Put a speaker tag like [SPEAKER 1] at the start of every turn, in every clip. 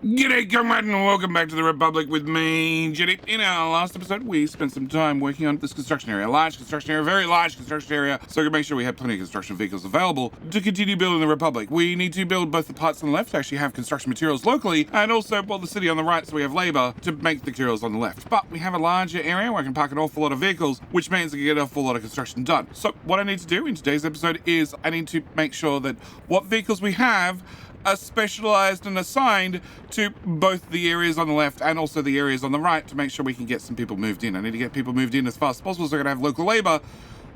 [SPEAKER 1] G'day, comrade, and welcome back to the Republic with me, Jetty. In our last episode, we spent some time working on this construction area. Large construction area, very large construction area, so we can make sure we have plenty of construction vehicles available to continue building the Republic. We need to build both the parts on the left to actually have construction materials locally, and also, well, the city on the right, so we have labor to make the materials on the left. But we have a larger area where I can park an awful lot of vehicles, which means I can get an awful lot of construction done. So what I need to do in today's episode is I need to make sure that what vehicles we have are specialized and assigned to both the areas on the left and also the areas on the right to make sure we can get some people moved in. I need to get people moved in as fast as possible so I can have local labor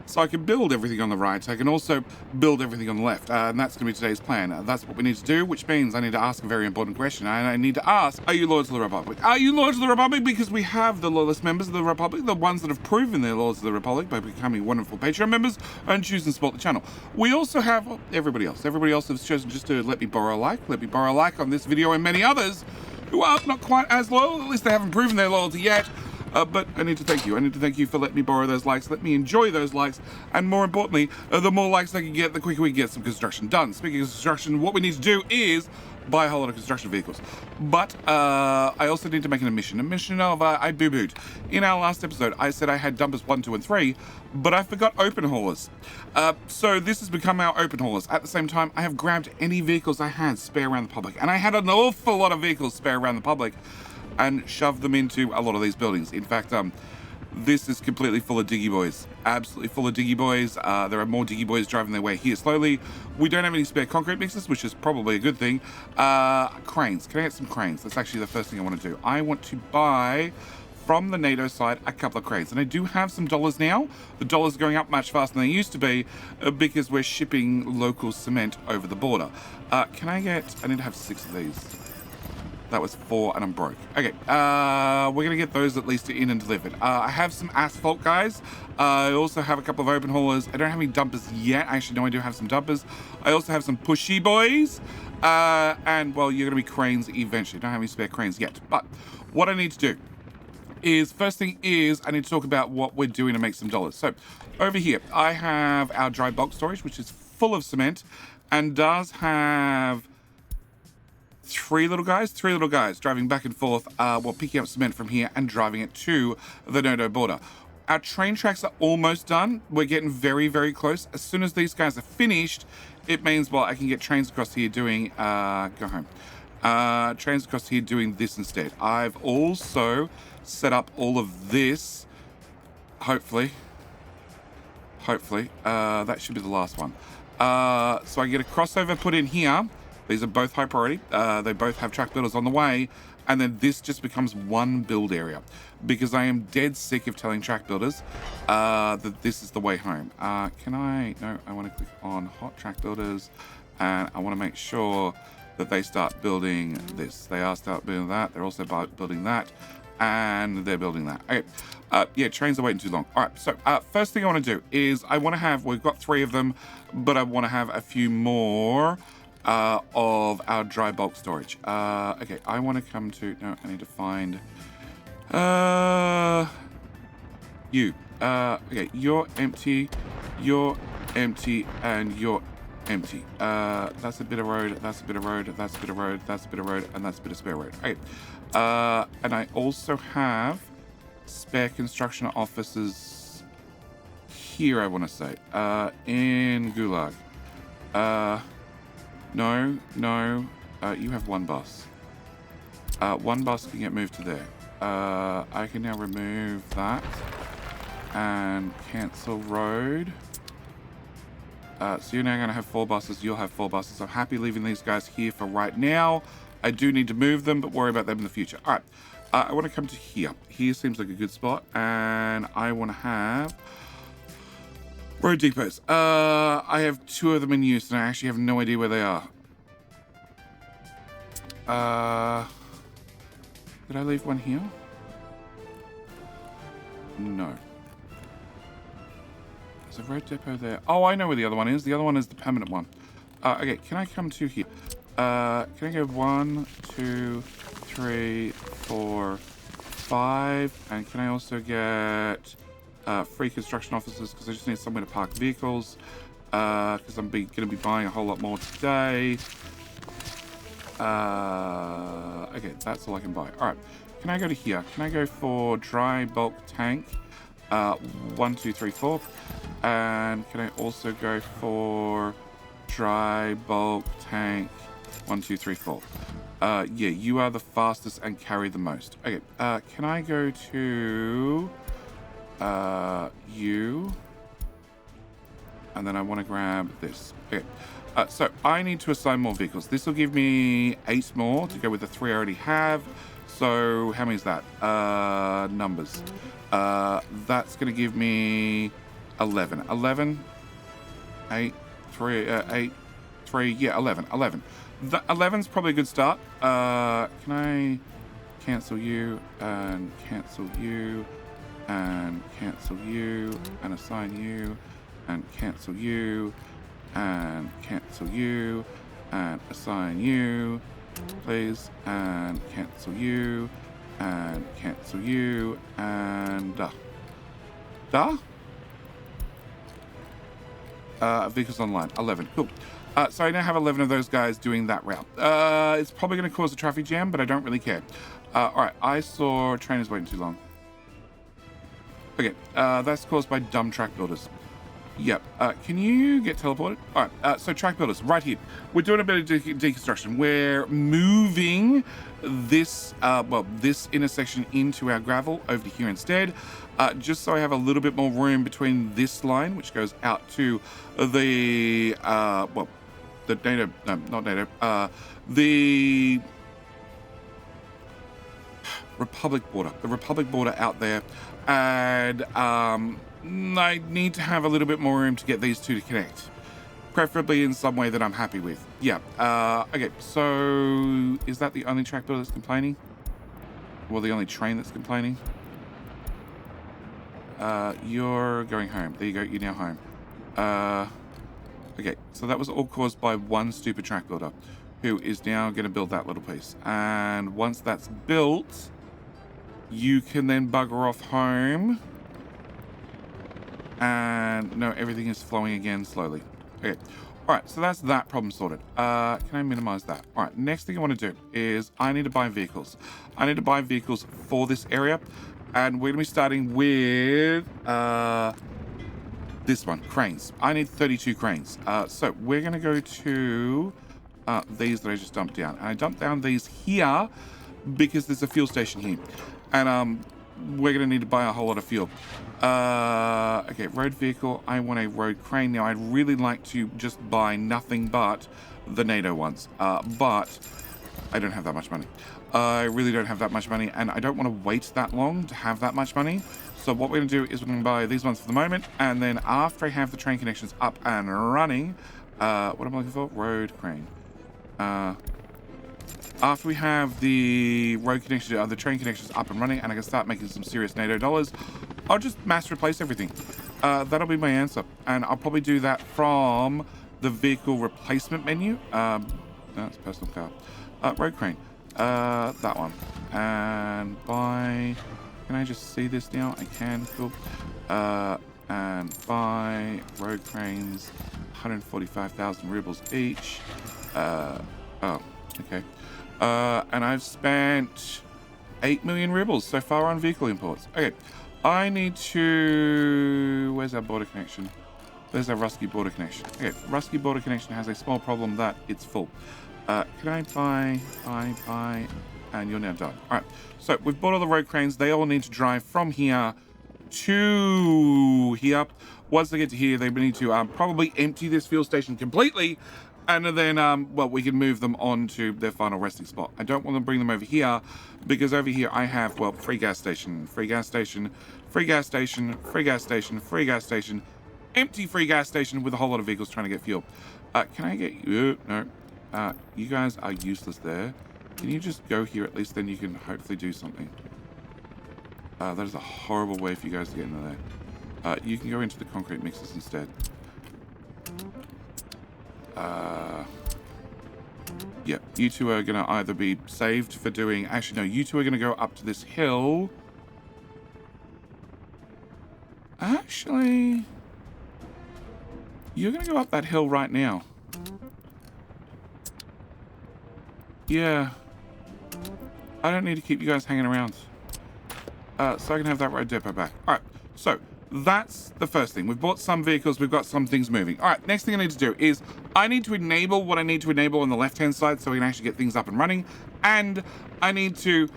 [SPEAKER 1] so I can build everything on the right. I can also build everything on the left, and that's going to be today's plan. That's what we need to do, which means I need to ask a very important question, and I need to ask, are you loyal to the Republic? Are you loyal to the Republic? Because we have the loyalist members of the Republic, the ones that have proven their loyalty to the Republic by becoming wonderful Patreon members and choosing to support the channel. We also have everybody else. Everybody else has chosen just to let me borrow a like on this video, and many others who are not quite as loyal. At least they haven't proven their loyalty yet. But I need to thank you. I need to thank you for letting me borrow those likes, let me enjoy those likes, and more importantly, the more likes I can get, the quicker we can get some construction done. Speaking of construction, what we need to do is buy a whole lot of construction vehicles. But I also need to make an admission. I boo-booed. In our last episode, I said I had dumpers 1, 2, and 3, but I forgot open haulers. So this has become our open haulers. At the same time, I have grabbed any vehicles I had spare around the public, and I had an awful lot of vehicles spare around the public, and shove them into a lot of these buildings. In fact, this is completely full of diggy boys. Absolutely full of diggy boys. There are more diggy boys driving their way here slowly. We don't have any spare concrete mixers, which is probably a good thing. Cranes. Can I get some cranes? That's actually the first thing I want to do. I want to buy from the NATO side a couple of cranes. And I do have some dollars now. The dollars are going up much faster than they used to be because we're shipping local cement over the border. I need to have 6 of these. That was 4 and I'm broke. Okay, we're gonna get those at least in and delivered. I have some asphalt guys. I also have a couple of open haulers. I don't have any dumpers yet. Actually, no, I do have some dumpers. I also have some pushy boys. And well, you're gonna be cranes eventually. Don't have any spare cranes yet. But what I need to do is, first thing is, I need to talk about what we're doing to make some dollars. So over here, I have our dry bulk storage, which is full of cement and does have three little guys driving back and forth, picking up cement from here and driving it to the NATO border. Our train tracks are almost done. We're getting very, very close. As soon as these guys are finished, it means, well, I can get trains across here doing, trains across here doing this instead. I've also set up all of this, hopefully, that should be the last one. So I get a crossover put in here. These are both high priority. They both have track builders on the way. And then this just becomes one build area because I am dead sick of telling track builders that this is the way home. No, I want to click on hot track builders and I want to make sure that they start building this. They are start building that. They're also building that and they're building that. Okay. Yeah, trains are waiting too long. All right, so first thing I want to do is we've got 3 of them, but I want to have a few more of our dry bulk storage. Okay, I want to come to, no, I need to find, you. Okay, you're empty, and you're empty. That's a bit of road, that's a bit of road, that's a bit of road, that's a bit of road, and that's a bit of spare road. Okay, and I also have spare construction offices here, I want to say, in Gulag. No, you have 1 bus. 1 bus can get moved to there. I can now remove that and cancel road. So you're now going to have 4 buses. You'll have 4 buses. I'm happy leaving these guys here for right now. I do need to move them, but worry about them in the future. All right. I want to come to here. Here seems like a good spot. And I want to have road depots. I have 2 of them in use, and I actually have no idea where they are. Did I leave one here? No. There's a road depot there. Oh, I know where the other one is. The other one is the permanent one. Okay, can I come to here? Can I go 1, 2, 3, 4, 5? And can I also get free construction offices because I just need somewhere to park vehicles because I'm going to be buying a whole lot more today. Okay, that's all I can buy. All right, can I go to here? Can I go for dry bulk tank? 1, 2, 3, 4. And can I also go for dry bulk tank? 1, 2, 3, 4. Yeah, you are the fastest and carry the most. Okay, can I go to you? And then I want to grab this. Okay, so I need to assign more vehicles. This will give me 8 more to go with the 3 I already have. So how many is that? Numbers. That's going to give me 11. 11, 8, 3, 8, 3, yeah, 11. 11. The 11's probably a good start. Can I cancel you and cancel you and cancel you and assign you and cancel you and cancel you and assign you, please, and cancel you and cancel you and vehicles online 11. Cool. So I now have 11 of those guys doing that route. It's probably going to cause a traffic jam, but I don't really care. All right, I saw trainers waiting too long. Okay, that's caused by dumb track builders. Yep. Can you get teleported? All right. So track builders, right here. We're doing a bit of deconstruction. We're moving this, this intersection into our gravel over to here instead, just so I have a little bit more room between this line, which goes out to the, the NATO, no, not NATO, the Republic border, out there, and I need to have a little bit more room to get these two to connect, preferably in some way that I'm happy with. Yeah. Okay, so is that the only track builder that's complaining? Well, the only train that's complaining? You're going home. There you go, you're now home. Okay, so that was all caused by one stupid track builder who is now going to build that little piece. And once that's built, you can then bugger off home. And no, everything is flowing again slowly. Okay. All right, so that's that problem sorted. Can I minimize that? All right, next thing I want to do is I need to buy vehicles. I need to buy vehicles for this area. And we're going to be starting with this one, cranes. I need 32 cranes. So we're going to go to these that I just dumped down. And I dumped down these here because there's a fuel station here. And we're going to need to buy a whole lot of fuel. Okay, road vehicle. I want a road crane. Now, I'd really like to just buy nothing but the NATO ones. But I don't have that much money. I really don't have that much money, and I don't want to wait that long to have that much money. So what we're going to do is we're going to buy these ones for the moment, and then after I have the train connections up and running, what am I looking for? Road crane. After we have the road connection, the train connections up and running, and I can start making some serious NATO dollars, I'll just mass replace everything. That'll be my answer, and I'll probably do that from the vehicle replacement menu. That's personal car. Road crane. That one. And buy. Can I just see this now? I can. Cool. And buy road cranes, 145,000 rubles each. Oh, okay. And I've spent 8 million rubles so far on vehicle imports. Okay, I need to... Where's our border connection? There's our Rusky border connection. Okay, Rusky border connection has a small problem that it's full. Can I buy, and you're now done. All right, so we've bought all the road cranes. They all need to drive from here to here. Once they get to here, they need to probably empty this fuel station completely. And then, well, we can move them on to their final resting spot. I don't want to bring them over here because over here I have, well, free gas station, free gas station, free gas station, free gas station, free gas station, empty free gas station with a whole lot of vehicles trying to get fuel. Can I get you? No. You guys are useless there. Can you just go here at least? Then you can hopefully do something. That is a horrible way for you guys to get into there. You can go into the concrete mixers instead. Yeah, you two are going to either be saved for doing... Actually, no, you two are going to go up to this hill. Actually, you're going to go up that hill right now. Yeah. I don't need to keep you guys hanging around. So I can have that road depot back. All right, so that's the first thing. We've bought some vehicles, we've got some things moving. All right, next thing I need to do is I need to enable what I need to enable on the left-hand side so we can actually get things up and running. And I need to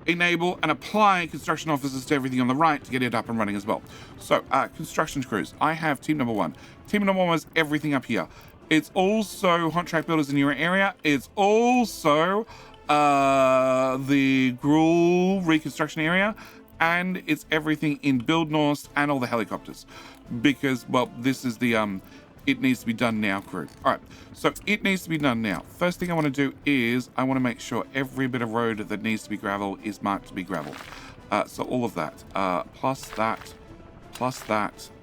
[SPEAKER 1] enable and apply construction officers to everything on the right to get it up and running as well. So, construction crews. I have team number 1. Team number 1 was everything up here. It's also hot track builders in your area. It's also the Gruel reconstruction area. And it's everything in Build North and all the helicopters. Because, well, this is the it needs to be done now crew. All right, so it needs to be done now. First thing I want to do is I want to make sure every bit of road that needs to be gravel is marked to be gravel. So all of that, plus that,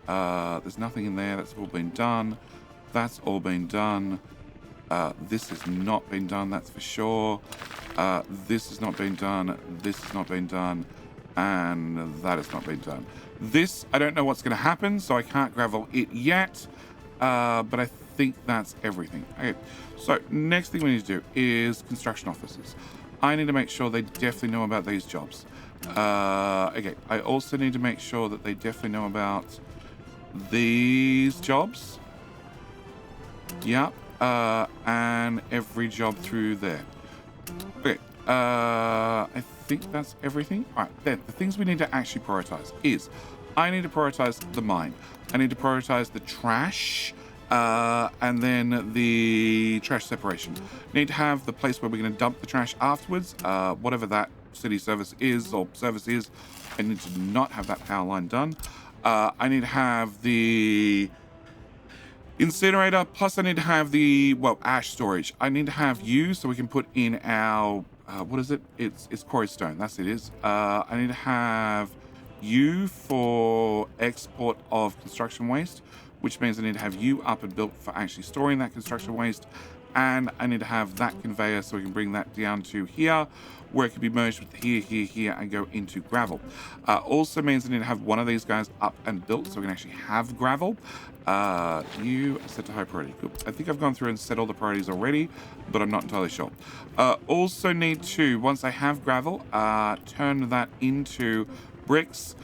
[SPEAKER 1] there's nothing in there. That's all been done. That's all been done. This has not been done, that's for sure. This has not been done. This has not been done. And that has not been done. This, I don't know what's going to happen, so I can't gravel it yet. But I think that's everything. Okay, so next thing we need to do is construction officers. I need to make sure they definitely know about these jobs. Okay, I also need to make sure that they definitely know about these jobs. Yeah, and every job through there. Okay, I think that's everything. All right, then the things we need to actually prioritize is I need to prioritize the mine. I need to prioritize the trash, and then the trash separation. Need to have the place where we're going to dump the trash afterwards, whatever that city service is or service is. I need to not have that power line done. I need to have the incinerator, plus I need to have the, well, ash storage. I need to have you so we can put in our, what is it? It's quarry stone, that's it is. I need to have you for export of construction waste, which means I need to have you up and built for actually storing that construction waste. And I need to have that conveyor so we can bring that down to here, where it can be merged with here, and go into gravel. Also means I need to have one of these guys up and built so we can actually have gravel. You are set to high priority. Cool. I think I've gone through and set all the priorities already, but I'm not entirely sure. Also need to, once I have gravel, turn that into bricks,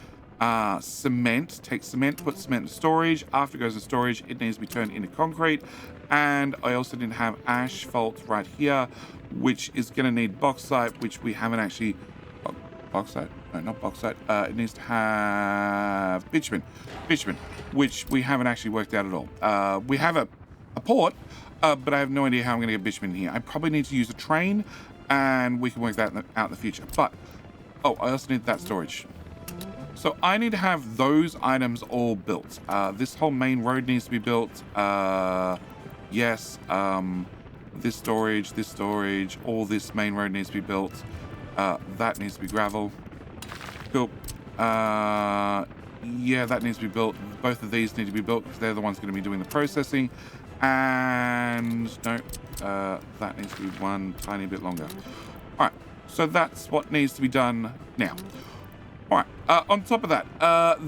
[SPEAKER 1] cement, take cement, put cement in storage. After it goes in storage, it needs to be turned into concrete. And I also need to have asphalt right here, which is going to need bauxite, which we haven't actually, bauxite, no, not bauxite. It needs to have bitumen, which we haven't actually worked out at all. We have a port, but I have no idea how I'm going to get bitumen here. I probably need to use a train, and we can work that out in the future. But, oh, I also need that storage. So I need to have those items all built. This whole main road needs to be built. Yes, this storage, all this main road needs to be built. That needs to be gravel. Cool. Yeah, that needs to be built. Both of these need to be built because they're the ones going to be doing the processing. And no, that needs to be one tiny bit longer. All right, so that's what needs to be done now. All right, on top of that,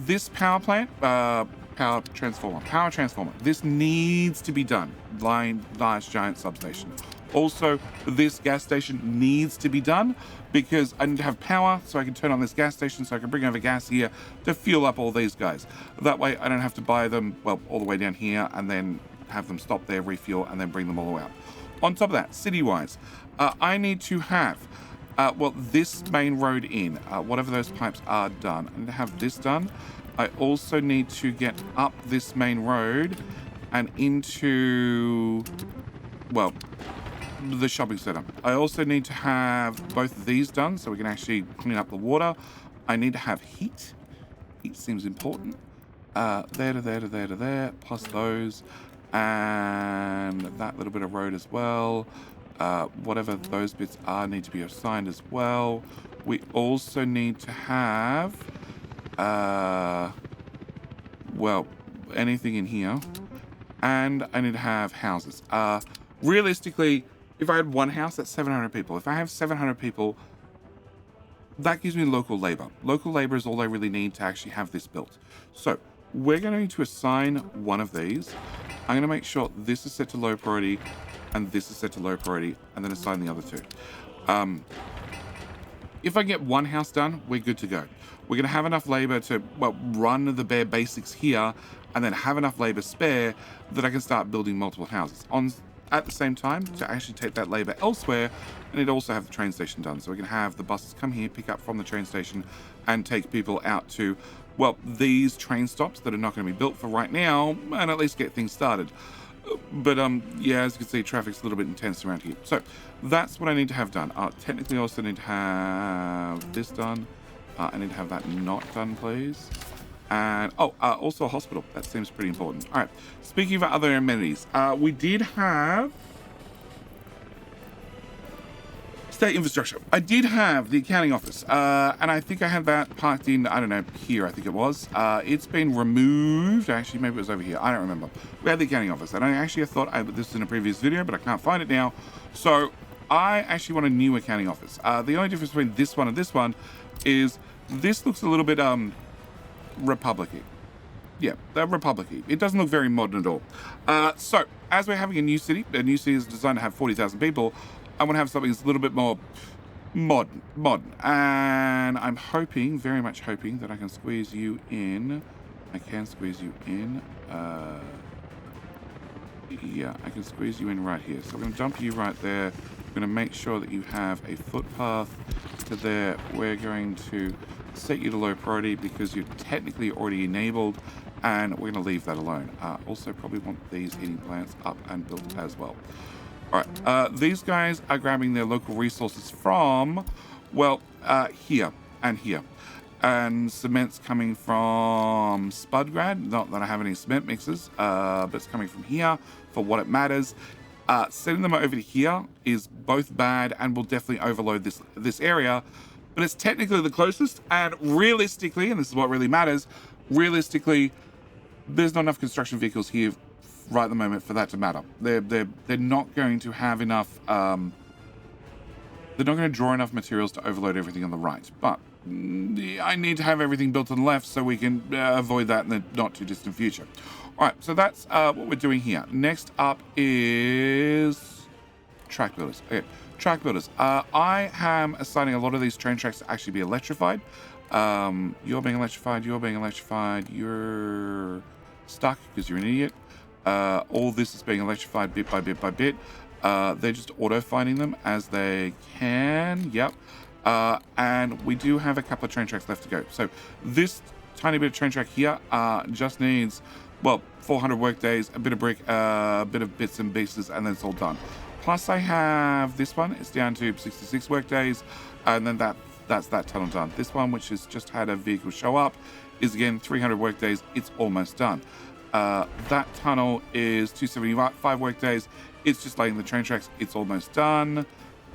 [SPEAKER 1] this power plant, power transformer, this needs to be done. Large giant substation. Also, this gas station needs to be done because I need to have power so I can turn on this gas station so I can bring over gas here to fuel up all these guys. That way I don't have to buy them, well, all the way down here and then have them stop there, refuel, and then bring them all the way up. On top of that, city-wise, I need to have, well, this main road in, whatever those pipes are done. I need to have this done. I also need to get up this main road and into, well, the shopping center. I also need to have both of these done so we can actually clean up the water. I need to have heat. Heat seems important. There to there to there to there, plus those. And that little bit of road as well. Whatever those bits are need to be assigned as well. We also need to have, well, anything in here. And I need to have houses. Realistically, if I had one house, that's 700 people. If I have 700 people, that gives me local labor. Local labor is all I really need to actually have this built. So we're going to assign one of these. I'm going to make sure this is set to low priority and this is set to low priority, and then assign the other two. if I get one house done, we're good to go. We're going to have enough labor to, well, run the bare basics here and then have enough labor spare that I can start building multiple houses at the same time to actually take that labor elsewhere. And it also have the train station done. So we can have the buses come here, pick up from the train station and take people out to, well, these train stops that are not going to be built for right now and at least get things started. But yeah, as you can see, traffic's a little bit intense around here. So that's what I need to have done. Technically, I also need to have this done. I need to have that not done, please. And also a hospital. That seems pretty important. All right. Speaking of other amenities, we did have state infrastructure. I did have the accounting office, and I think I had that parked in, I don't know, here, I think it was. It's been removed. Actually, maybe it was over here. I don't remember. We had the accounting office, and I thought this was in a previous video, but I can't find it now. So I actually want a new accounting office. The only difference between this one and this one is this looks a little bit Republic-y. Yeah, Republic-y. It doesn't look very modern at all. So as we're having a new city is designed to have 40,000 people, I want to have something that's a little bit more modern. And I'm hoping, very much hoping, that I can squeeze you in. I can squeeze you in. Yeah, I can squeeze you in right here. So I'm going to dump you right there. I'm going to make sure that you have a footpath to there. We're going to set you to low priority because you're technically already enabled, and we're going to leave that alone. Also probably want these heating plants up and built as well. All right, these guys are grabbing their local resources from, well, here and here. And cement's coming from Spudgrad. Not that I have any cement mixes, but it's coming from here for what it matters. Sending them over to here is both bad and will definitely overload this area. But it's technically the closest, and realistically, and this is what really matters, realistically, there's not enough construction vehicles here right at the moment for that to matter. They're not going to have enough, they're not going to draw enough materials to overload everything on the right. But I need to have everything built on the left so we can avoid that in the not too distant future. All right, so that's what we're doing here. Next up is track builders. Okay, track builders. I am assigning a lot of these train tracks to actually be electrified. You're being electrified, you're stuck because you're an idiot. All this is being electrified bit by bit by bit. They're just auto-finding them as they can. Yep. And we do have a couple of train tracks left to go. So this tiny bit of train track here just needs, well, 400 work days, a bit of brick, a bit of bits and pieces, and then it's all done. Plus I have this one. It's down to 66 work days, and then that's that tunnel done. This one, which has just had a vehicle show up, is again 300 work days. It's almost done. That tunnel is 275 work days. It's just laying the train tracks. It's almost done.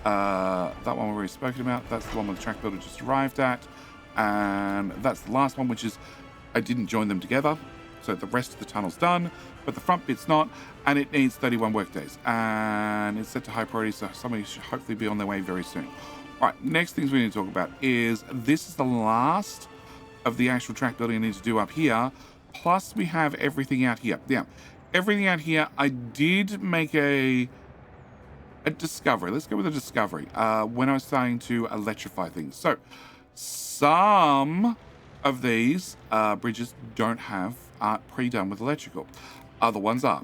[SPEAKER 1] That one we've already spoken about. That's the one where the track builder just arrived at. And that's the last one, which is, I didn't join them together. So the rest of the tunnel's done, but the front bit's not, and it needs 31 work days. And it's set to high priority, so somebody should hopefully be on their way very soon. All right, next things we need to talk about is this is the last of the actual track building I need to do up here. Plus we have everything out here. Yeah, everything out here. I did make a discovery. Let's go with a discovery. When I was starting to electrify things. So some of these bridges aren't pre-done with electrical. Other ones are.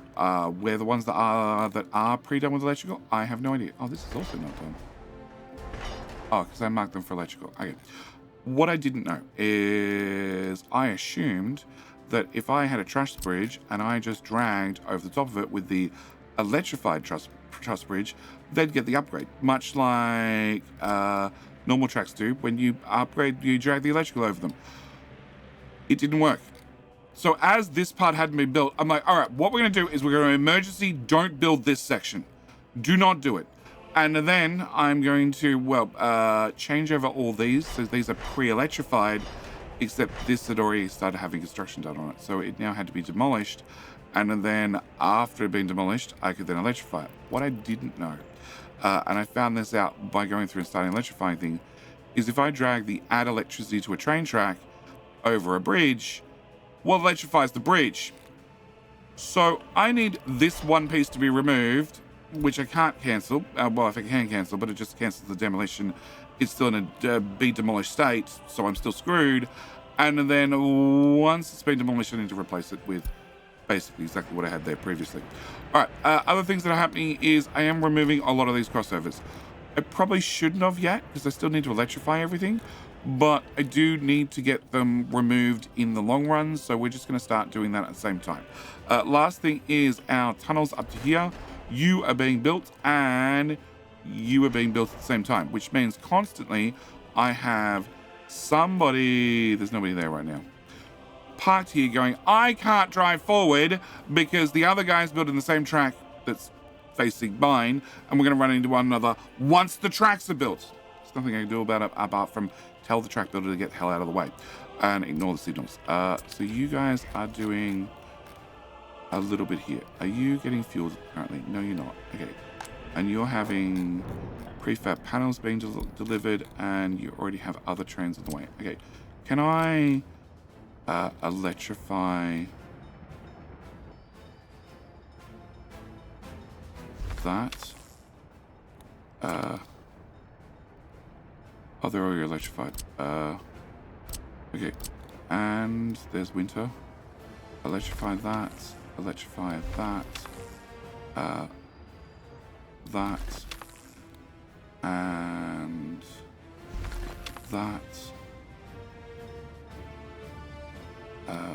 [SPEAKER 1] Where the ones that are pre-done with electrical, I have no idea. Oh, this is also not done. Oh, because I marked them for electrical. Okay. What I didn't know is I assumed that if I had a truss bridge and I just dragged over the top of it with the electrified truss bridge, they'd get the upgrade. Much like normal tracks do. When you upgrade, you drag the electrical over them. It didn't work. So as this part hadn't been built, I'm like, all right, what we're going to do is we're going to emergency don't build this section. Do not do it. And then I'm going to, well, change over all these. So these are pre-electrified, except this had already started having construction done on it. So it now had to be demolished. And then after it being demolished, I could then electrify it. What I didn't know, and I found this out by going through and starting electrifying things, is if I drag the add electricity to a train track over a bridge, well, electrifies the bridge. So I need this one piece to be removed, which I can't cancel. Well, if I can cancel, but it just cancels the demolition. It's still in a be demolished state, so I'm still screwed. And then once it's been demolished, I need to replace it with basically exactly what I had there previously. All right, other things that are happening is I am removing a lot of these crossovers. I probably shouldn't have yet because I still need to electrify everything, but I do need to get them removed in the long run, so we're just going to start doing that at the same time. Last thing is our tunnels up to here. You are being built and you are being built at the same time, which means constantly I have somebody, there's nobody there right now, parked here going, I can't drive forward because the other guy's building the same track that's facing mine, and we're going to run into one another once the tracks are built. There's nothing I can do about it apart from tell the track builder to get the hell out of the way and ignore the signals. So you guys are doing a little bit here. Are you getting fuel currently? No, you're not. Okay. And you're having prefab panels being delivered, and you already have other trains on the way. Okay. Can I electrify that? Oh, they're already electrified. Okay. And there's winter. Electrify that. Electrify that. That. And that.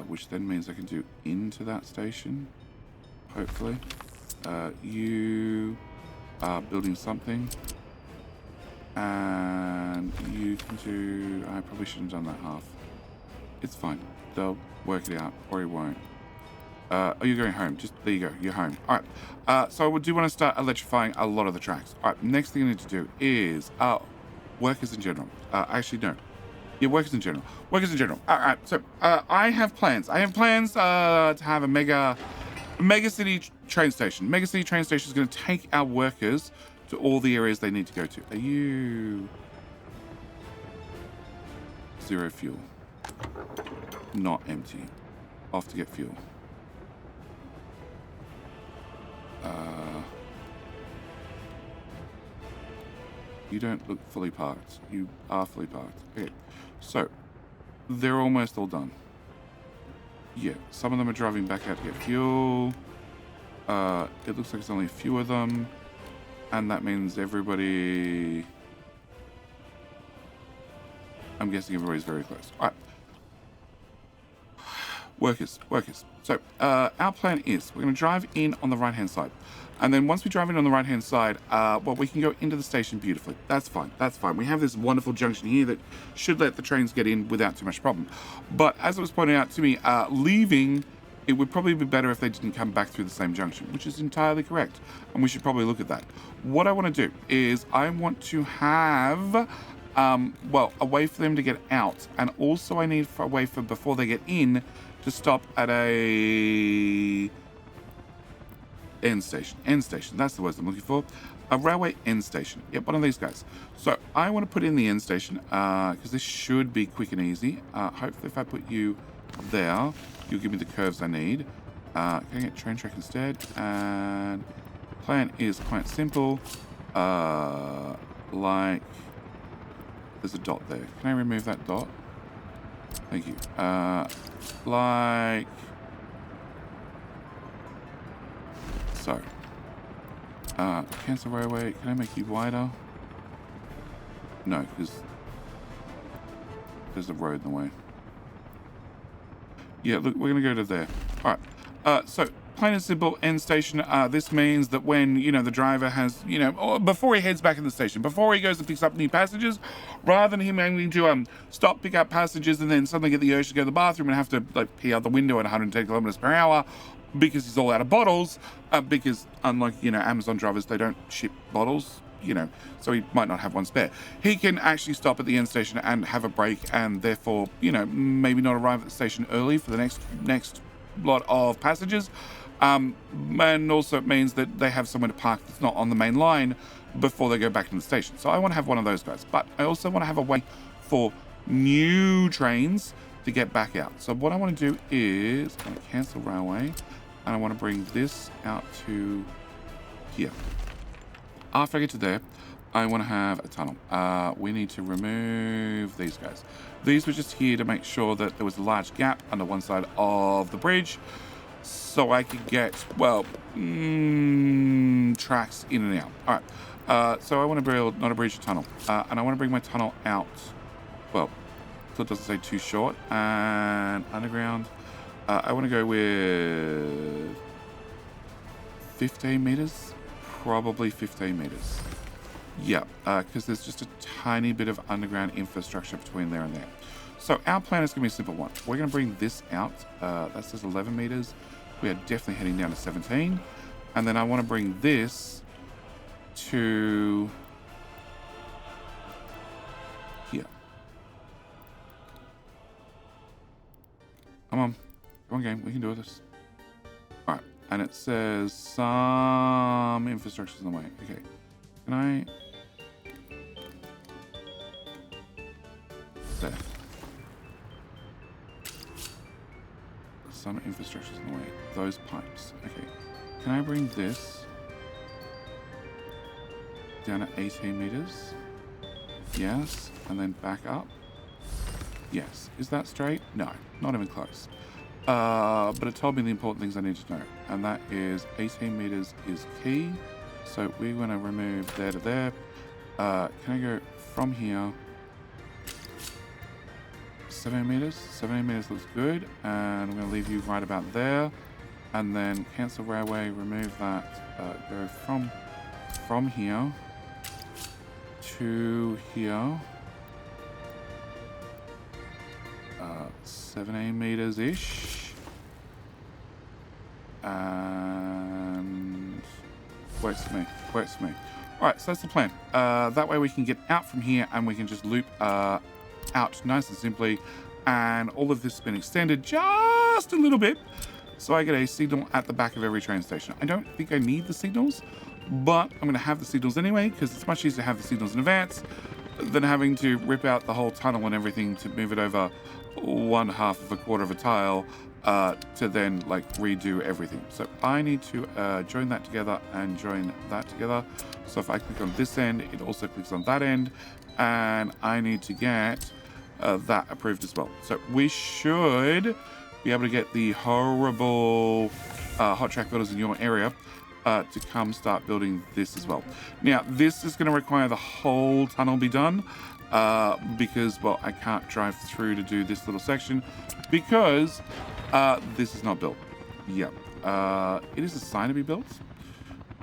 [SPEAKER 1] Which then means I can do into that station, hopefully. You are building something, and you can do, I probably shouldn't have done that half. It's fine, they'll work it out, or it won't. Oh, you're going home, just, there you go, you're home. All right, so I do want to start electrifying a lot of the tracks. All right, next thing I need to do is, workers in general. Actually, no. Yeah, workers in general. Workers in general. All right, so I have plans. I have plans to have a mega city train station. Mega city train station is going to take our workers to all the areas they need to go to. Are you... Zero fuel. Not empty. Off to get fuel. You don't look fully parked. You are fully parked. Okay. So, they're almost all done. Yeah, some of them are driving back out to get fuel. It looks like it's only a few of them. And that means everybody... I'm guessing everybody's very close. All right. Workers. So, our plan is we're going to drive in on the right-hand side. And then once we drive in on the right-hand side, well, we can go into the station beautifully. That's fine. We have this wonderful junction here that should let the trains get in without too much problem. But as it was pointed out to me, leaving, it would probably be better if they didn't come back through the same junction, which is entirely correct. And we should probably look at that. What I want to do is I want to have, well, a way for them to get out. And also I need a way for, before they get in, to stop at a... end station, that's the words I'm looking for. A railway end station. Yep, one of these guys. So I want to put in the end station because this should be quick and easy. Hopefully if I put you there, you'll give me the curves I need. Can I get train track instead? And plan is quite simple. Like, there's a dot there. Can I remove that dot? Thank you. Like... So, cancel railway. Can I make you wider? No, because there's a road in the way. Yeah, look, we're going to go to there. All right. So, plain and simple, end station. This means that when, you know, the driver has, you know, or before he heads back in the station, before he goes and picks up new passengers, rather than him having to stop, pick up passengers, and then suddenly get the urge to go to the bathroom and have to, like, pee out the window at 110 kilometers per hour, because he's all out of bottles, because unlike, you know, Amazon drivers, they don't ship bottles, you know, so he might not have one spare. He can actually stop at the end station and have a break, and therefore, you know, maybe not arrive at the station early for the next lot of passengers. And also it means that they have somewhere to park that's not on the main line before they go back to the station. So I want to have one of those guys, but I also want to have a way for new trains to get back out. So what I want to do is I'm going to cancel railway, and I want to bring this out to here. after I get to there, I want to have a tunnel. We need to remove these guys. These were just here to make sure that there was a large gap under one side of the bridge, so I could get, well, tracks in and out. All right, so I want to build, not a bridge, a tunnel. And I want to bring my tunnel out, well, so it doesn't say too short, and underground. I want to go with 15 meters, probably 15 meters. Yeah, because there's just a tiny bit of underground infrastructure between there and there. So our plan is going to be a simple one. We're going to bring this out. That says 11 meters. We are definitely heading down to 17. And then I want to bring this to here. Come on. Come on, game. We can do this. All right. And it says some infrastructure's in the way. Okay. Can I... There. Some infrastructure's in the way. Those pipes. Okay. Can I bring this down at 18 meters? Yes. And then back up? Yes. Is that straight? No. Not even close. But it told me the important things I need to know. And that is 18 meters is key. So we're going to remove there to there. Can I go from here? 17 meters. 17 meters looks good. And I'm going to leave you right about there. And then cancel railway, remove that. Go from here to here. 17 meters-ish. And works for me. Works for me. Alright, so that's the plan. That way we can get out from here and we can just loop out nice and simply, and all of this has been extended just a little bit, so I get a signal at the back of every train station. I don't think I need the signals, but I'm going to have the signals anyway, because it's much easier to have the signals in advance than having to rip out the whole tunnel and everything to move it over 1/2 of a quarter of a tile to then like redo everything. So I need to join that together and join that together. So if I click on this end, it also clicks on that end, and I need to get that approved as well. So we should be able to get the horrible hot track builders in your area to come start building this as well. Now, this is going to require the whole tunnel be done because, well, I can't drive through to do this little section because this is not built. Yeah, it is assigned to be built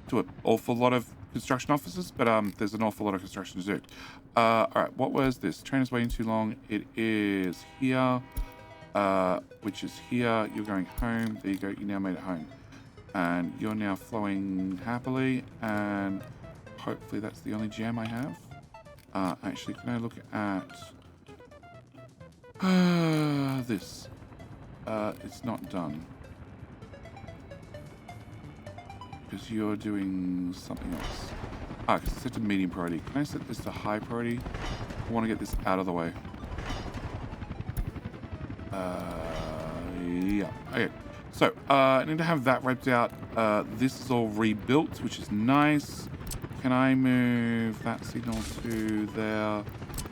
[SPEAKER 1] to an awful lot of construction offices, but there's an awful lot of construction to do. All right, what was this? Train is waiting too long. It is here, which is here. You're going home. There you go. You now made it home. And you're now flowing happily, and hopefully that's the only jam I have. Actually, can I look at this? It's not done. Because you're doing something else. Because it's set to medium priority. Can I set this to high priority? I want to get this out of the way. Yeah. Okay. So, I need to have that ripped out. This is all rebuilt, which is nice. Can I move that signal to there?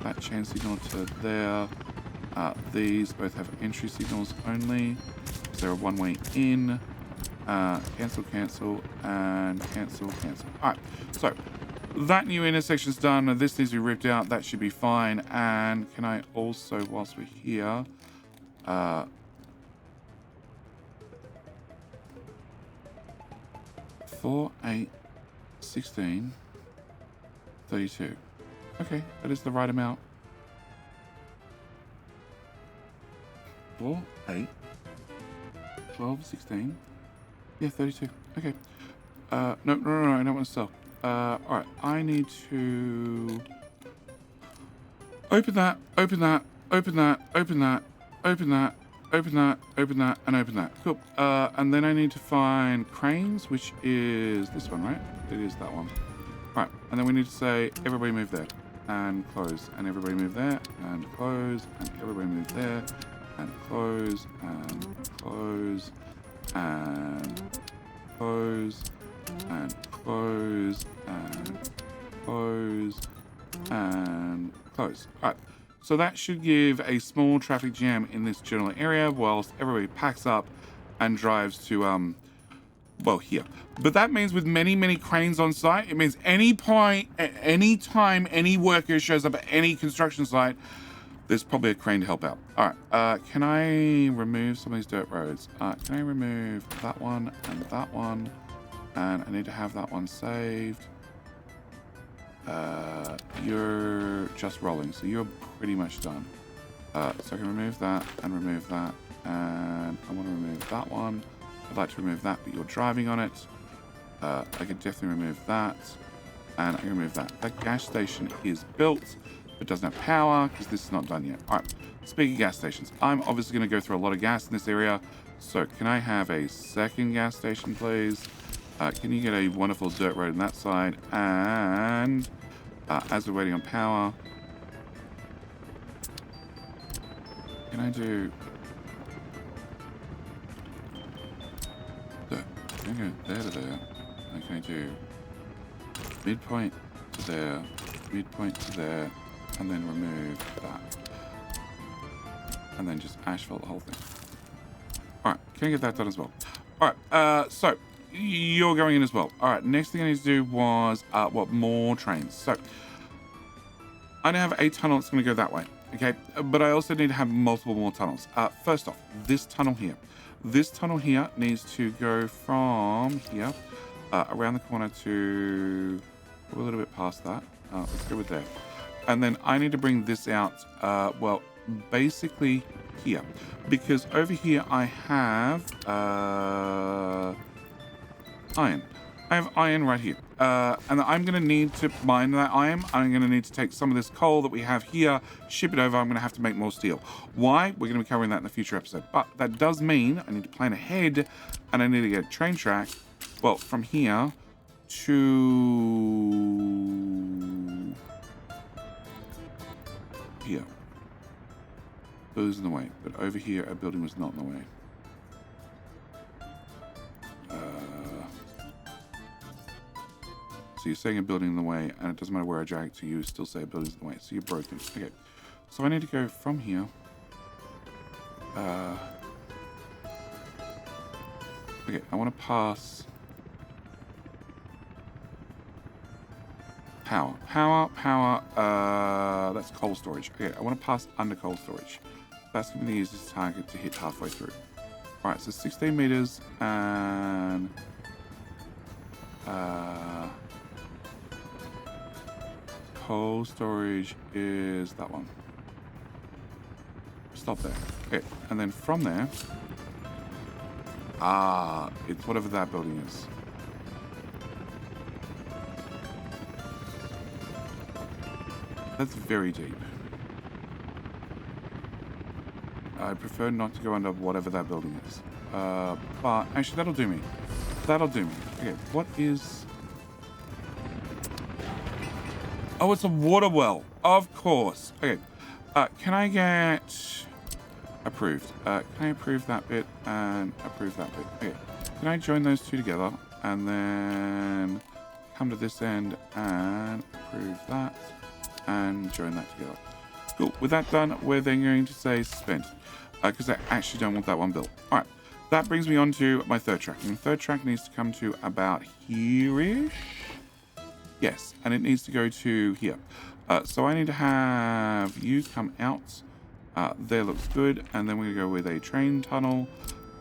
[SPEAKER 1] That chain signal to there? These both have entry signals only. Is there a one-way in? Cancel, cancel, and cancel, cancel. Alright, so that new intersection's done. This needs to be ripped out. That should be fine. And can I also, whilst we're here, 4, 8, 16, 32. Okay, that is the right amount. 4, 8, 12, 16. Yeah, 32. Okay. No, I don't want to sell. Alright, I need to open that, open that, open that, open that, open that, open that, open that, and open that. Cool. And then I need to find cranes, which is this one, right? It is that one. Right, and then we need to say, everybody move there, and close, and everybody move there, and close, and everybody move there, and close, and close, and close, and close, and close, and close. All right. So that should give a small traffic jam in this general area whilst everybody packs up and drives to, well, here. But that means with many, many cranes on site, it means any point, at any time any worker shows up at any construction site, there's probably a crane to help out. All right, can I remove some of these dirt roads? Can I remove that one and that one? And I need to have that one saved. You're just rolling, so you're pretty much done. So I can remove that and remove that, and I want to remove that one. I'd like to remove that, but you're driving on it. I can definitely remove that, and I can remove that. That gas station is built, but doesn't have power because this is not done yet. All right, speaking of gas stations, I'm obviously going to go through a lot of gas in this area. So can I have a second gas station, please? Can you get a wonderful dirt road on that side? And as we're waiting on power, can I do... Can I go there to there? And can I do midpoint to there, midpoint to there, and then remove that? And then just asphalt the whole thing. Alright, can I get that done as well? Alright, so you're going in as well. Alright, next thing I need to do was, more trains. So, I now have a tunnel that's going to go that way, okay? But I also need to have multiple more tunnels. First off, this tunnel here. This tunnel here needs to go from here, around the corner to a little bit past that. Let's go with there. And then I need to bring this out, well, basically here. Because over here I have iron. I have iron right here. And I'm going to need to mine that iron. I'm going to need to take some of this coal that we have here, ship it over. I'm going to have to make more steel. Why? We're going to be covering that in a future episode. But that does mean I need to plan ahead, and I need to get a train track, well, from here to here. Building's in the way, but over here a building was not in the way. So you're saying a building in the way, and it doesn't matter where I drag it to, you still say a building's in the way, so you're broken. Okay, so I need to go from here. Okay, I want to pass power. That's coal storage. Okay, I want to pass under coal storage. That's going to be the easiest target to hit halfway through. Alright, so 16 meters, and coal storage is that one. Stop there. Okay, and then from there, it's whatever that building is. That's very deep. I prefer not to go under whatever that building is. But actually, that'll do me. That'll do me. Okay, what is... Oh, it's a water well. Of course. Okay. Can I get... approved? Can I approve that bit and approve that bit? Okay. Can I join those two together and then come to this end and approve that and join that together? Cool. With that done, we're then going to say suspend because I actually don't want that one built. All right. That brings me on to my third track. And the third track needs to come to about here-ish. Yes, and it needs to go to here. So I need to have you come out. There looks good. And then we're going to go with a train tunnel.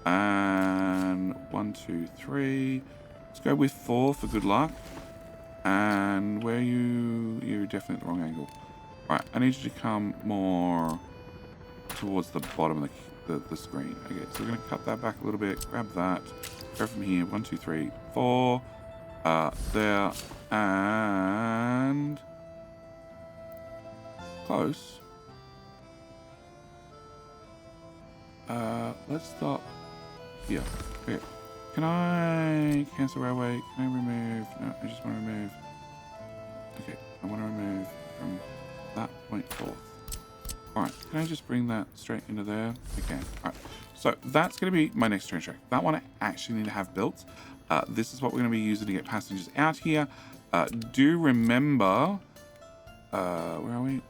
[SPEAKER 1] And 1, 2, 3. Let's go with 4 for good luck. And where you're definitely at the wrong angle. All right, I need you to come more towards the bottom of the screen. Okay, so we're going to cut that back a little bit. Grab that. Go from here. 1, 2, 3, 4. There. And close. Let's stop here. Okay. Can I cancel railway? Can I remove? No, I just want to remove. Okay, I want to remove from that point forth. Alright, can I just bring that straight into there? Okay, alright. So that's going to be my next train track. That one I actually need to have built. This is what we're going to be using to get passengers out here. Do remember... where are we?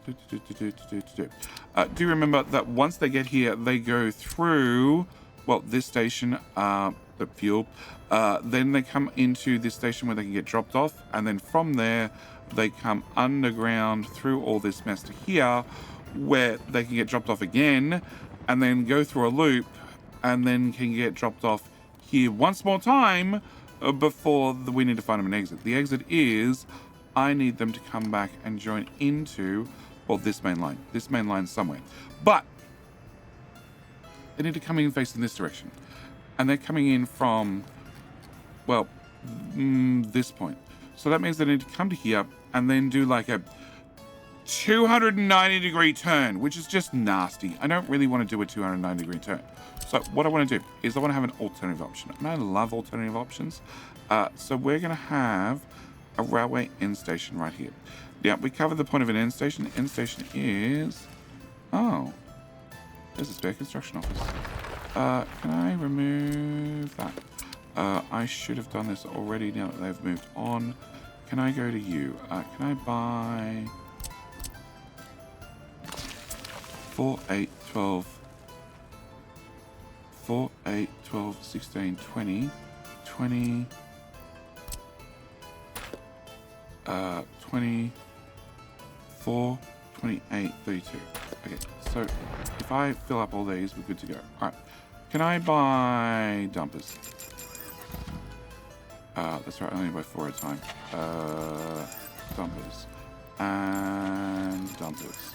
[SPEAKER 1] Do remember that once they get here, they go through, well, this station, the fuel. Then they come into this station where they can get dropped off. And then from there, they come underground through all this mess to here, where they can get dropped off again, and then go through a loop, and then can get dropped off here once more time before we need to find them an exit. The exit is... I need them to come back and join into, well, this main line. This main line somewhere. But they need to come in facing this direction. And they're coming in from, well, this point. So that means they need to come to here and then do like a 290-degree turn, which is just nasty. I don't really want to do a 290-degree turn. So what I want to do is I want to have an alternative option. And I love alternative options. So we're going to have a railway end station right here. Now, we covered the point of an end station. The end station is... Oh. There's a spare construction office. Can I remove that? I should have done this already now that they've moved on. Can I go to you? Can I buy... 4, 8, 12... 4, 8, 12, 16, 20... 20... 24, 28, 32. Okay, so if I fill up all these, we're good to go. All right, can I buy dumpers? That's right, I only buy 4 at a time. Dumpers. And dumpers.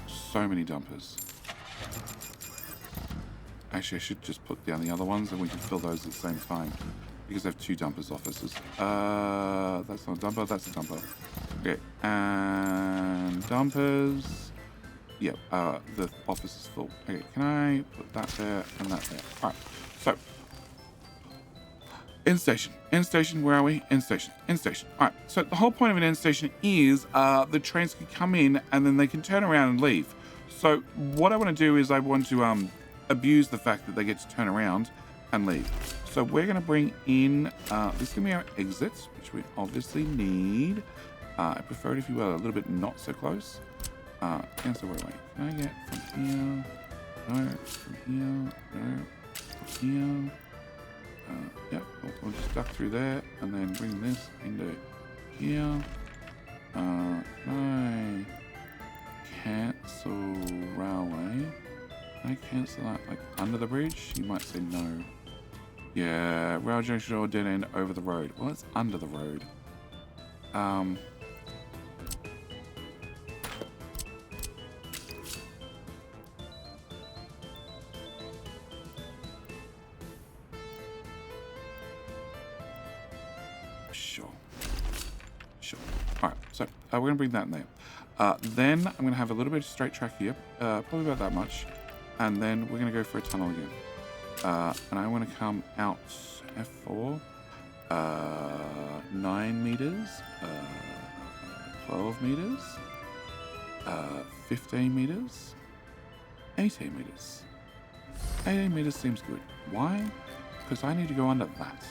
[SPEAKER 1] So many dumpers. Actually, I should just put down the other ones and we can fill those at the same time. Because I have 2 dumpers offices. That's not a dumper, that's a dumper. Okay, and dumpers. Yep, the office is full. Okay, can I put that there and that there? Alright, so. End station. End station, where are we? End station. End station. Alright, so the whole point of an end station is the trains can come in and then they can turn around and leave. So what I want to do is I want to abuse the fact that they get to turn around and leave. So we're going to bring in, this is going to be our exits, which we obviously need. I prefer it if you were a little bit not so close. Cancel where Can I get from here? No, from here, no, from here. Yep, we'll just duck through there and then bring this into here. I cancel railway. Can I cancel that like under the bridge? You might say no. Yeah, rail junction or dead end over the road. Well, it's under the road. Sure. All right, so we're going to bring that in there. Then I'm going to have a little bit of straight track here, probably about that much. And then we're going to go for a tunnel again. And I want to come out F4, 9 meters, 12 meters, 15 meters, 18 meters. 18 meters seems good. Why? Because I need to go under that.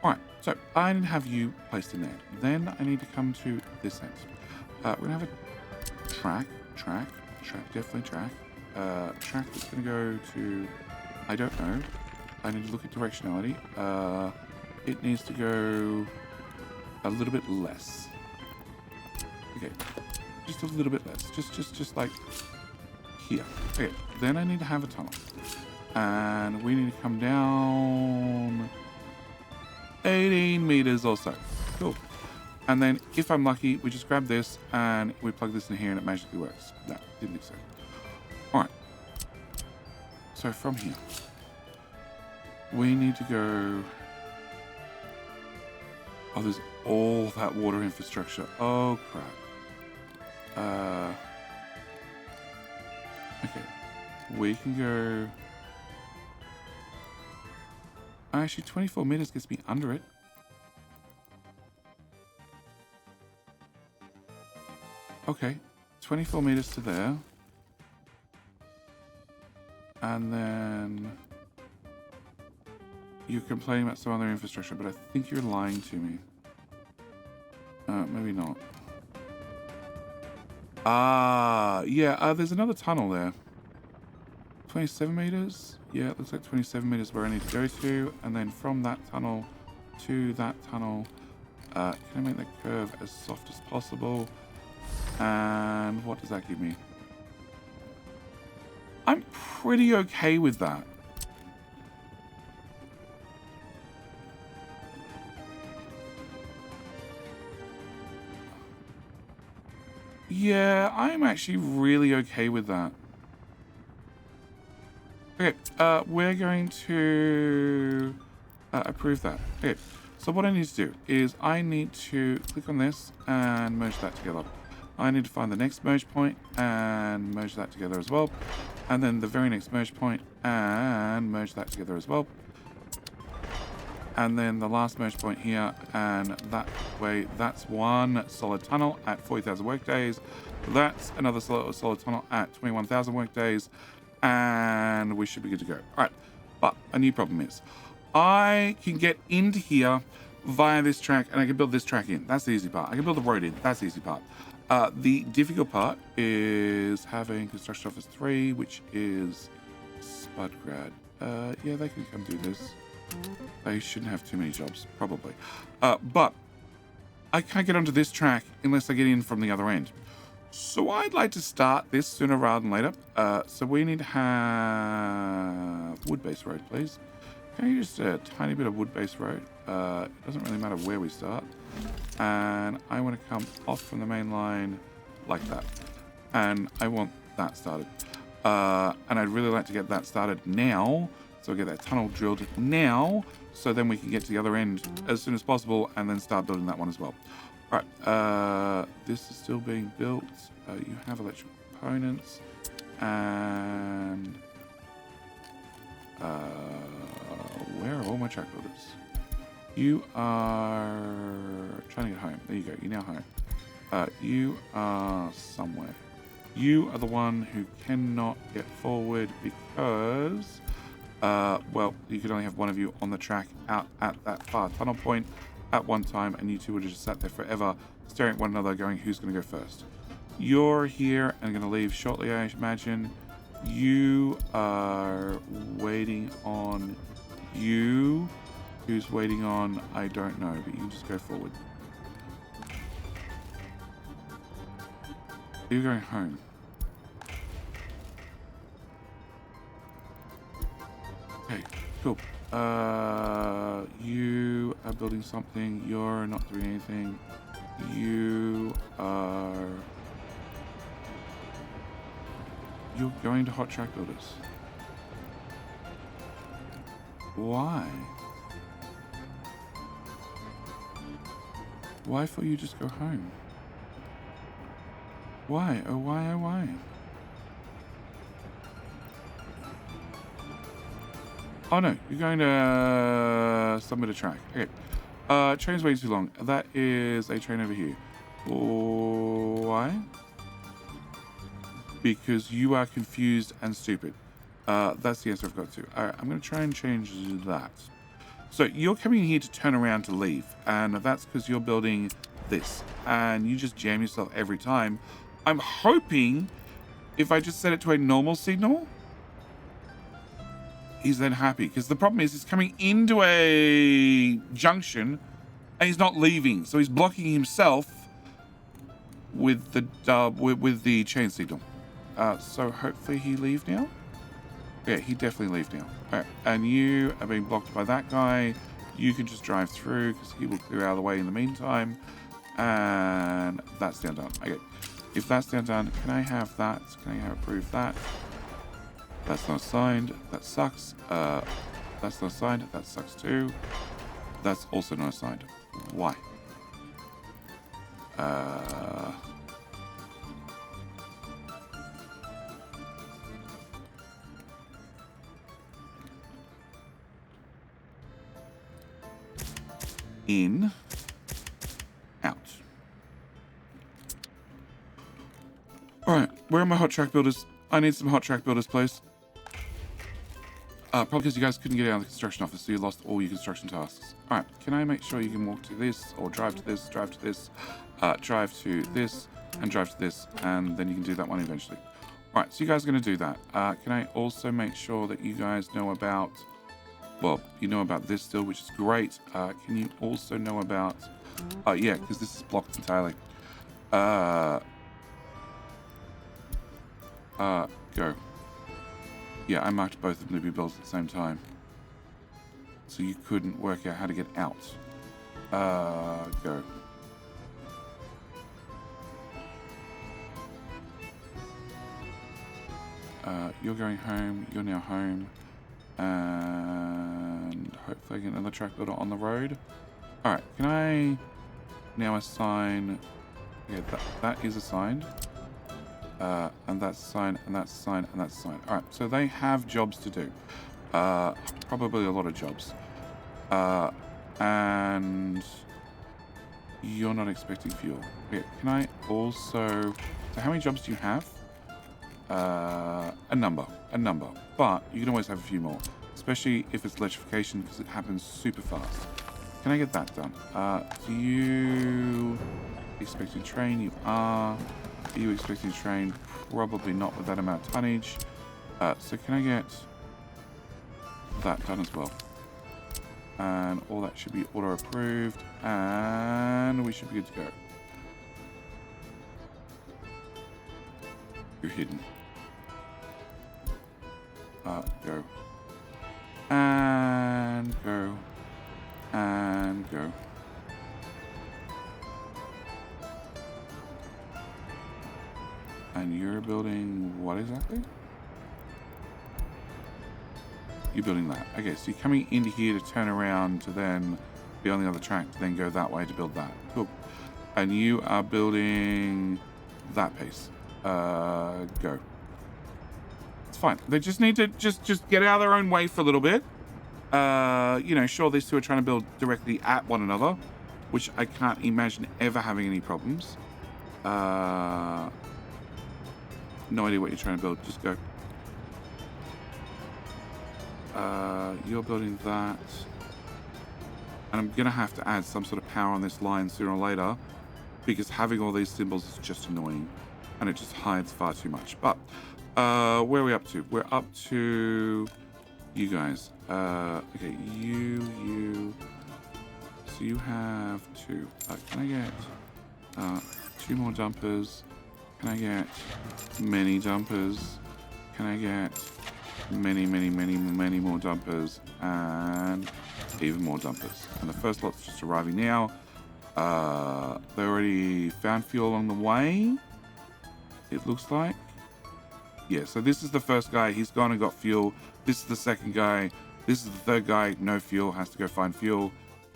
[SPEAKER 1] Alright, so I need to have you placed in there. Then I need to come to this end. We're going to have a track, definitely track. Track that's going to go to... I don't know. I need to look at directionality. It needs to go a little bit less. Okay, just a little bit less. Just like here. Okay, then I need to have a tunnel. And we need to come down 18 meters or so. Cool. And then if I'm lucky, we just grab this and we plug this in here and it magically works. No, didn't think so. Alright. So from here, we need to go... Oh, there's all that water infrastructure. Oh, crap. Okay. We can go... Actually, 24 meters gets me under it. Okay. 24 meters to there. And then you're complaining about some other infrastructure, but I think you're lying to me. Maybe not. Yeah, there's another tunnel there. 27 meters? Yeah, it looks like 27 meters where I need to go to. And then from that tunnel to that tunnel, can I make that curve as soft as possible? And what does that give me? I'm pretty okay with that. Yeah, I'm actually really okay with that. Okay, we're going to approve that. Okay, so what I need to do is I need to click on this and merge that together. I need to find the next merge point and merge that together as well. And then the very next merge point and merge that together as well. And then the last merge point here, and that way, that's one solid tunnel at 40,000 workdays. That's another solid tunnel at 21,000 workdays. And we should be good to go. All right, but a new problem is I can get into here via this track, and I can build this track in. That's the easy part. I can build the road in. That's the easy part. The difficult part is having Construction Office 3, which is Spudgrad. Yeah, they can come do this. They shouldn't have too many jobs, probably. But I can't get onto this track unless I get in from the other end. So I'd like to start this sooner rather than later. So we need to have wood-based road, please. Can you just a tiny bit of wood-based road? It doesn't really matter where we start. And I want to come off from the main line like that. And I want that started. And I'd really like to get that started now. So we'll get that tunnel drilled now. So then we can get to the other end as soon as possible and then start building that one as well. All right, this is still being built. You have electrical components, and where are all my track builders? You are trying to get home. There you go. You're now home. You are somewhere. You are the one who cannot get forward because, well, you could only have one of you on the track out at that far tunnel point at one time, and you two would have just sat there forever staring at one another going, who's going to go first? You're here and going to leave shortly, I imagine. You are waiting on you. Who's waiting on, I don't know, but you can just go forward. You're going home. Okay, cool. You are building something. You're not doing anything. You're going to hot track builders. Why? Why for you just go home? Why? Oh, why? Oh, why? Oh no, you're going to submit a track. Okay. Train's waiting too long. That is a train over here. Why? Because you are confused and stupid. That's the answer I've got to. Alright, I'm going to try and change that. So you're coming here to turn around to leave, and that's because you're building this, and you just jam yourself every time. I'm hoping if I just set it to a normal signal, he's then happy, because the problem is he's coming into a junction and he's not leaving, so he's blocking himself with the chain signal. So hopefully he leave now. Yeah, he definitely leave now. All right, and you are being blocked by that guy. You can just drive through because he will clear out of the way in the meantime. And that's down done. Okay, if that's down done, can I have that? Can I have approved that? That's not signed. That sucks. That's not signed. That sucks too. That's also not signed. Why? In, out. All right, where are my hot track builders? I need some hot track builders, please. Probably because you guys couldn't get out of the construction office, so you lost all your construction tasks. All right, can I make sure you can walk to this, or drive to this, drive to this, drive to this, and drive to this, and then you can do that one eventually. All right, so you guys are going to do that. Can I also make sure that you guys know about, well, you know about this still, which is great. Can you also know about, yeah, because this is blocked entirely. Go. Yeah, I marked both of them to be built at the same time. So you couldn't work out how to get out. Go. You're going home, you're now home. And hopefully I get another track builder on the road. Alright, can I now assign... Yeah, that is assigned. And that's assigned, and that's assigned, and that's assigned. Alright, so they have jobs to do. Probably a lot of jobs. And you're not expecting fuel. Okay, can I also... So how many jobs do you have? A number. But you can always have a few more. Especially if it's electrification, because it happens super fast. Can I get that done? Do you... Expecting train? You are... Are you expecting to train? Probably not with that amount of tonnage. So can I get that done as well? And all that should be auto approved. And we should be good to go. You're hidden. Go. And go. And go. And you're building what exactly? You're building that. Okay, so you're coming into here to turn around to then be on the other track to then go that way to build that. Cool. And you are building that pace. Go. It's fine. They just need to just get out of their own way for a little bit. You know, sure, these two are trying to build directly at one another, which I can't imagine ever having any problems. No idea what you're trying to build. Just go. You're building that. And I'm going to have to add some sort of power on this line sooner or later, because having all these symbols is just annoying. And it just hides far too much. But where are we up to? We're up to you guys. Okay, you. So you have two. Can I get 2 more dumpers? Can I get many dumpers? Can I get many more dumpers? And even more dumpers. And the first lot's just arriving now. They already found fuel along the way, it looks like. Yeah, so this is the first guy. He's gone and got fuel. This is the second guy. This is the third guy. No fuel. Has to go find fuel.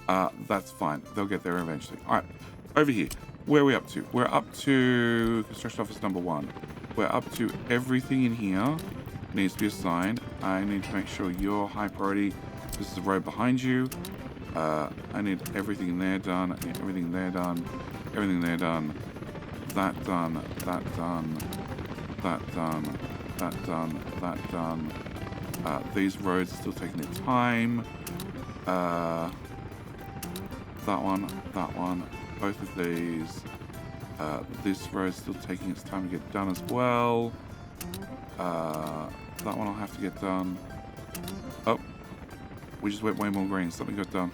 [SPEAKER 1] That's fine. They'll get there eventually. All right, over here. Where are we up to? We're up to construction office number 1. We're up to everything in here needs to be assigned. I need to make sure you're high priority. This is the road behind you. I need everything in there done. I need everything there done. Everything there done. That done. That done. That done. That done. That done. These roads are still taking their time. That one. That one. Both of these. This road's still taking its time to get done as well. That one I'll have to get done. Oh, we just went way more green. Something got done.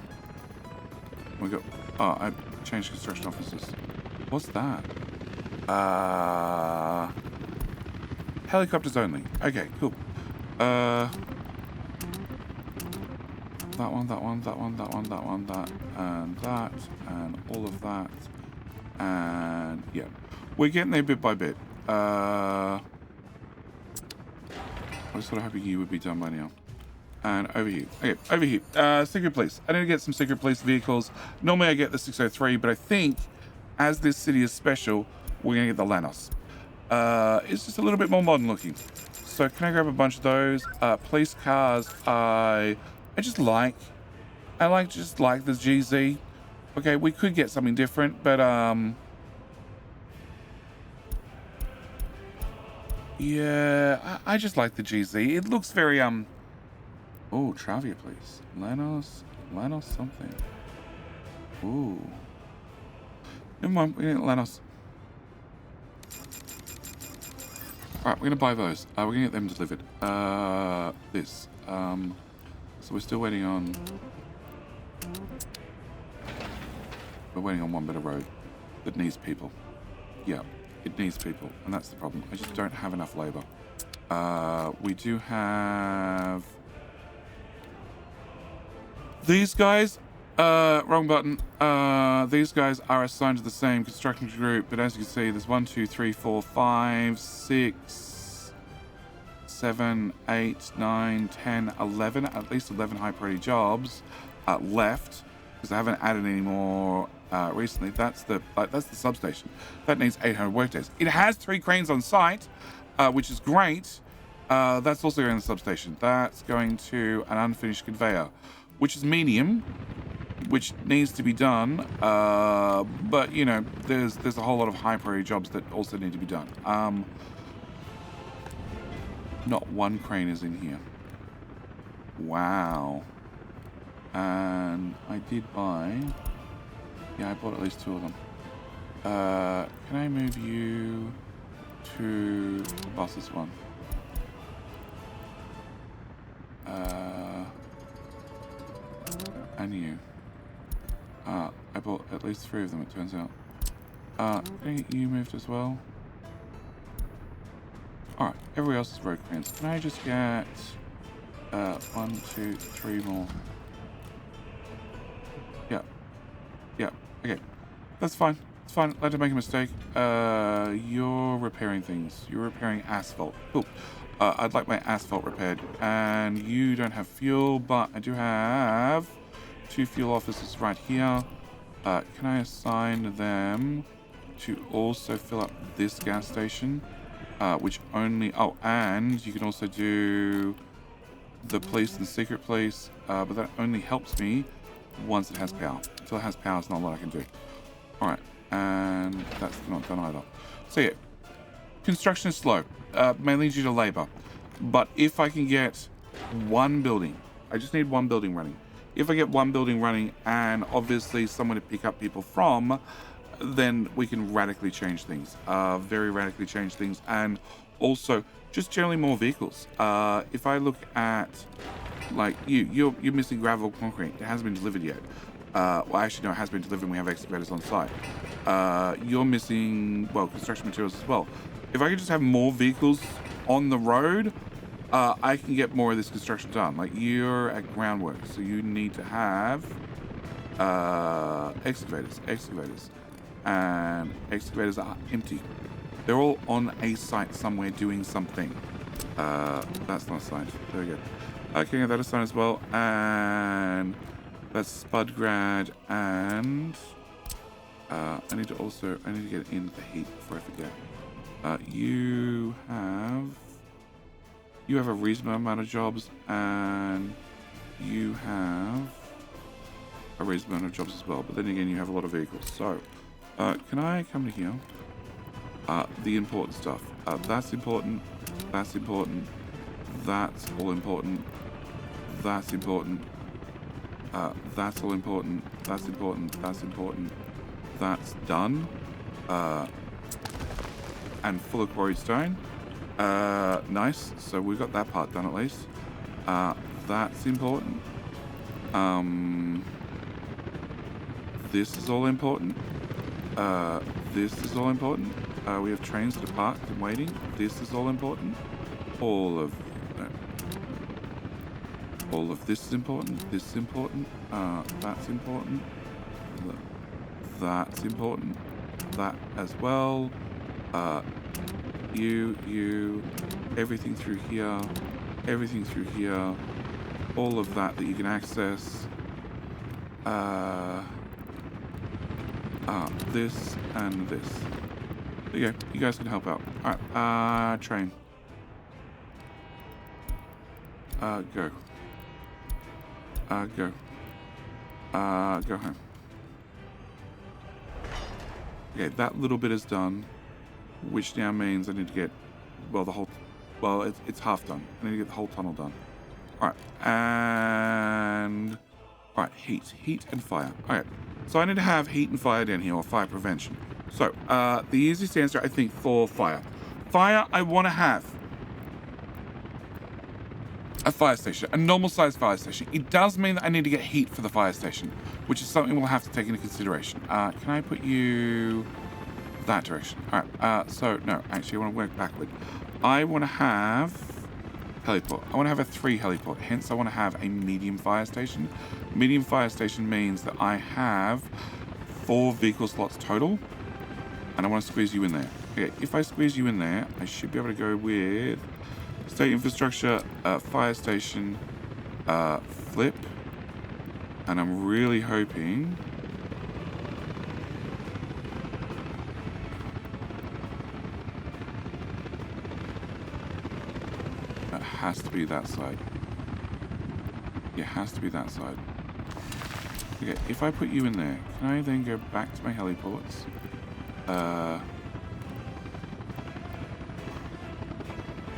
[SPEAKER 1] We got. Oh, I changed construction officers. What's that? Helicopters only. Okay, cool. That one, that one, that one, that one, that one, that, and all of that. And yeah, we're getting there bit by bit. I was sort of hoping you would be done by now. And over here. Okay, over here. Secret police. I need to get some secret police vehicles. Normally I get the 603, but I think as this city is special, we're going to get the Lanos. It's just a little bit more modern looking. So can I grab a bunch of those? Police cars, I just like. I just like the GZ. Okay, we could get something different, but yeah, I just like the GZ. It looks very Oh, Travia, please. Lanos something. Ooh. Never mind, we didn't Lanos. Alright, we're gonna buy those. We're gonna get them delivered. This. So we're still waiting on... We're waiting on one bit of road that needs people. Yeah, it needs people, and that's the problem. I just don't have enough labour. We do have... These guys... wrong button. These guys are assigned to the same construction group, but as you can see, there's 1, 2, 3, 4, 5, 6, 7, 8, 9, 10, 11, at least 11 high priority jobs left, because I haven't added any more recently. That's the substation. That needs 800 workdays. It has 3 cranes on site, which is great. That's also going to the substation. That's going to an unfinished conveyor, which is medium, which needs to be done, but you know, there's a whole lot of high priority jobs that also need to be done. Not one crane is in here. Wow. And I did buy... Yeah, I bought at least 2 of them. Can I move you to the boss's one? And you. I bought at least 3 of them, it turns out. Can I get you moved as well? Alright, everybody else is road cranes. Can I just get 1, 2, 3 more? Yeah. Yeah, okay. That's fine. It's fine. Let her make a mistake. You're repairing things. You're repairing asphalt. Cool. I'd like my asphalt repaired. And you don't have fuel, but I do have 2 fuel officers right here. Can I assign them to also fill up this gas station? Which only... Oh, and you can also do the police and secret police, but that only helps me once it has power. Until it has power, there's not a lot I can do. Alright, and that's not done either. So yeah, construction is slow, mainly due to labour. But if I can get 1 building, I just need 1 building running. If I get 1 building running and obviously someone to pick up people from, then we can radically change things, very radically change things, and also just generally more vehicles. If I look at, like, you're missing gravel concrete. It hasn't been delivered yet. Well, actually, no, it has been delivered and we have excavators on site. You're missing, well, construction materials as well. If I could just have more vehicles on the road, I can get more of this construction done. Like, you're at groundwork, so you need to have excavators. And excavators are empty. They're all on a site somewhere doing something. That's not assigned. There we go. Can I get that assigned as well? And that's Spudgrad, and I need to get in the heat before I forget. You have a reasonable amount of jobs, and you have a reasonable amount of jobs as well. But then again, you have a lot of vehicles. So, can I come to here? The important stuff. That's important. That's important. That's all important. That's important. That's all important. That's important. That's important. That's done. And full of quarried stone. Nice. So we've got that part done at least. That's important. This is all important. This is all important. We have trains that are parked and waiting. This is all important. All of this is important. This is important. That's important. That's important. That as well. You, everything through here. Everything through here. All of that you can access. This and this. There you go. You guys can help out. Alright, train. Go. Go. Go home. Okay, that little bit is done, which now means I need to get, well, it's half done. I need to get the whole tunnel done. All right, and all right, heat and fire. Okay, so I need to have heat and fire down here, or fire prevention. So the easiest answer, I think, for fire. Fire, I want to have a fire station, a normal-sized fire station. It does mean that I need to get heat for the fire station, which is something we'll have to take into consideration. Can I put you that direction? All right, so no, actually I want to work backward. I want to have heliport. I want to have a 3 heliport, hence I want to have a medium fire station. Medium fire station means that I have 4 vehicle slots total, and I want to squeeze you in there. Okay, if I squeeze you in there, I should be able to go with state infrastructure, fire station, flip, and I'm really hoping it has to be that side. It has to be that side. Okay, if I put you in there, can I then go back to my heliports?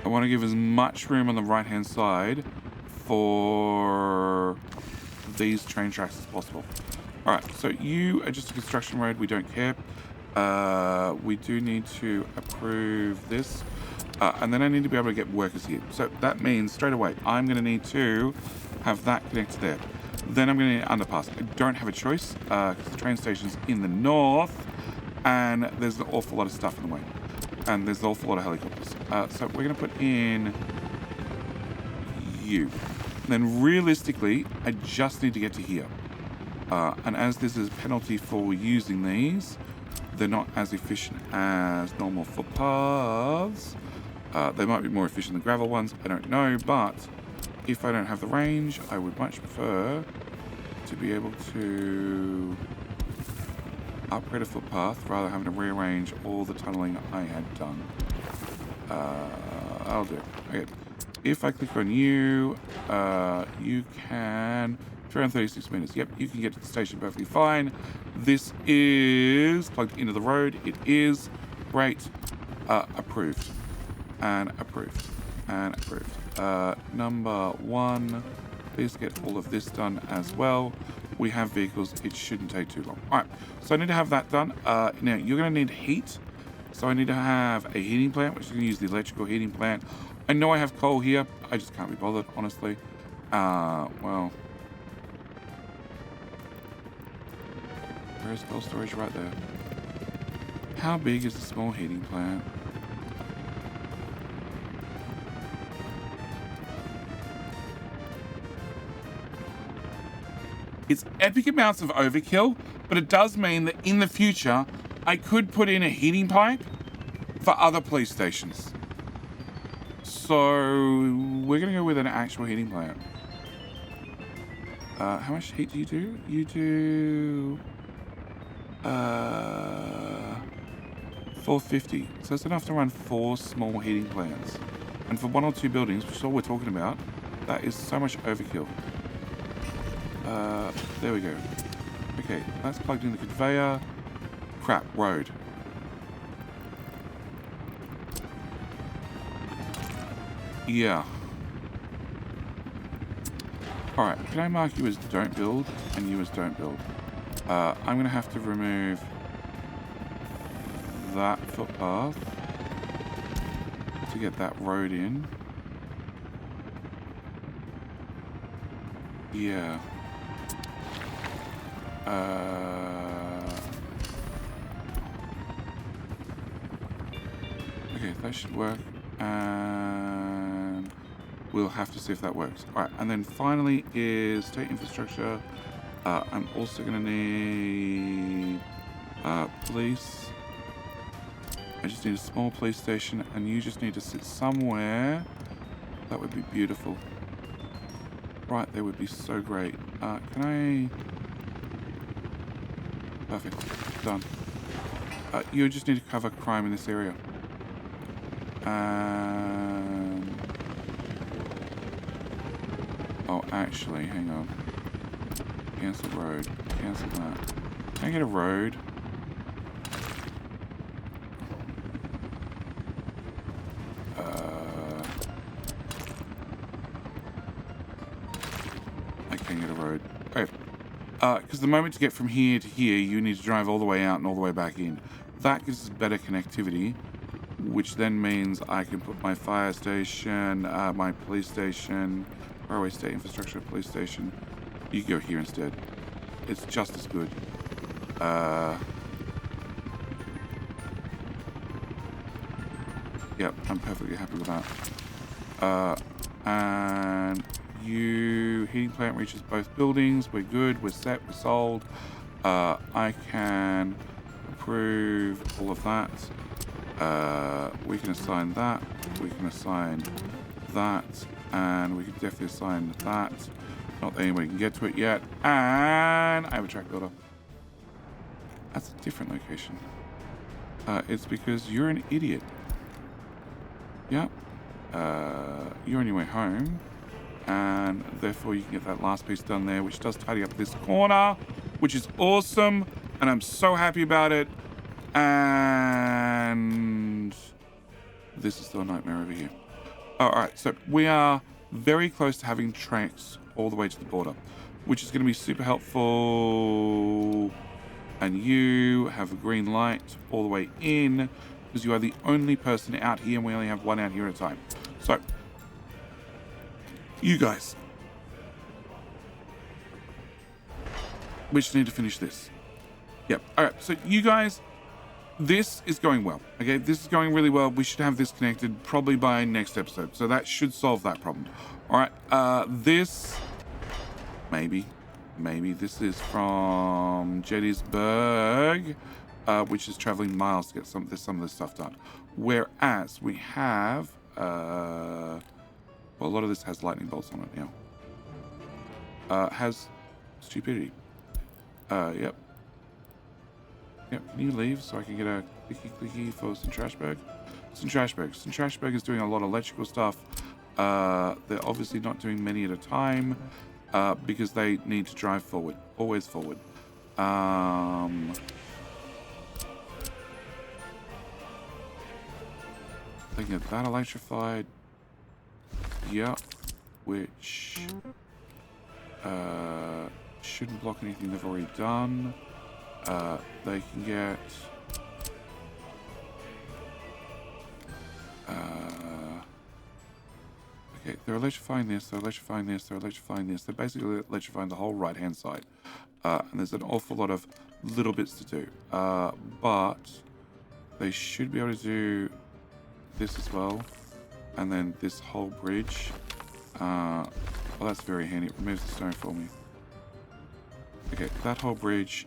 [SPEAKER 1] I want to give as much room on the right-hand side for these train tracks as possible. All right, so you are just a construction road. We don't care. We do need to approve this. And then I need to be able to get workers here. So that means straight away, I'm going to need to have that connected there. Then I'm going to need an underpass. I don't have a choice because the train station's in the north and there's an awful lot of stuff in the way. And there's an awful lot of helicopters. So we're going to put in you. Then realistically, I just need to get to here. And as this is a penalty for using these, they're not as efficient as normal footpaths. They might be more efficient than gravel ones, I don't know, but if I don't have the range, I would much prefer to be able to upgrade a footpath rather than having to rearrange all the tunneling I had done. I'll do it. Okay. If I click on you, you can 336 meters. Yep, you can get to the station perfectly fine. This is plugged into the road. It is great. Approved. And approved. And approved. Number 1. Please get all of this done as well. We have vehicles. It shouldn't take too long. All right. So I need to have that done. Now, you're going to need heat. So I need to have a heating plant, which is going to use the electrical heating plant. I know I have coal here. I just can't be bothered, honestly. Well, where's coal storage? Right there. How big is the small heating plant? It's epic amounts of overkill, but it does mean that in the future, I could put in a heating pipe for other police stations. So we're going to go with an actual heating plant. How much heat do you do? You do 450. So that's enough to run 4 small heating plants. And for 1 or 2 buildings, which is all we're talking about, that is so much overkill. There we go. Okay, that's plugged in the conveyor. Crap, road. Yeah. Alright, can I mark you as don't build and you as don't build? I'm going to have to remove that footpath to get that road in. Yeah. Okay, that should work. And we'll have to see if that works. Alright, and then finally is state infrastructure. I'm also going to need police. I just need a small police station, and you just need to sit somewhere. That would be beautiful. Right, there would be so great. Can I... Perfect. Done. You just need to cover crime in this area. Oh, actually, hang on. Cancel road. Cancel that. Can I get a road? can get a road. Okay. Because the moment to get from here to here, you need to drive all the way out and all the way back in. That gives us better connectivity, which then means I can put my fire station, my police station, railway state infrastructure, police station. You go here instead. It's just as good. Yep, I'm perfectly happy with that. And heating plant reaches both buildings. We're good. We're set. We're sold. I can approve all of that. We can assign that. We can assign that. And we can definitely assign that. Not that anybody can get to it yet. And I have a track builder. That's a different location. It's because you're an idiot. Yep. You're on your way home. And therefore you can get that last piece done there, which does tidy up this corner, which is awesome. And I'm so happy about it. And this is still a nightmare over here. All right, so we are very close to having tracks all the way to the border, which is going to be super helpful. And you have a green light all the way in because you are the only person out here and we only have one out here at a time. So, you guys, we just need to finish this. Yep. All right, so you guys, this is going well. Okay, this is going really well. We should have this connected probably by next episode. So that should solve that problem. All right, this, maybe this is from Gettysburg, which is traveling miles to get some of this stuff done. Whereas we have, well, a lot of this has lightning bolts on it now. Has stupidity. Yep. Yep, can you leave so I can get a clicky for Centrashburg? Centrashburg is doing a lot of electrical stuff. They're obviously not doing many at a time because they need to drive forward, always forward. They get that electrified. Yep, which shouldn't block anything they've already done. They can get okay, they're electrifying this, they're electrifying this, they're electrifying this. They're basically electrifying the whole right hand side. And there's an awful lot of little bits to do. But they should be able to do this as well. And then this whole bridge. Well, that's very handy. It removes the stone for me. Okay, that whole bridge,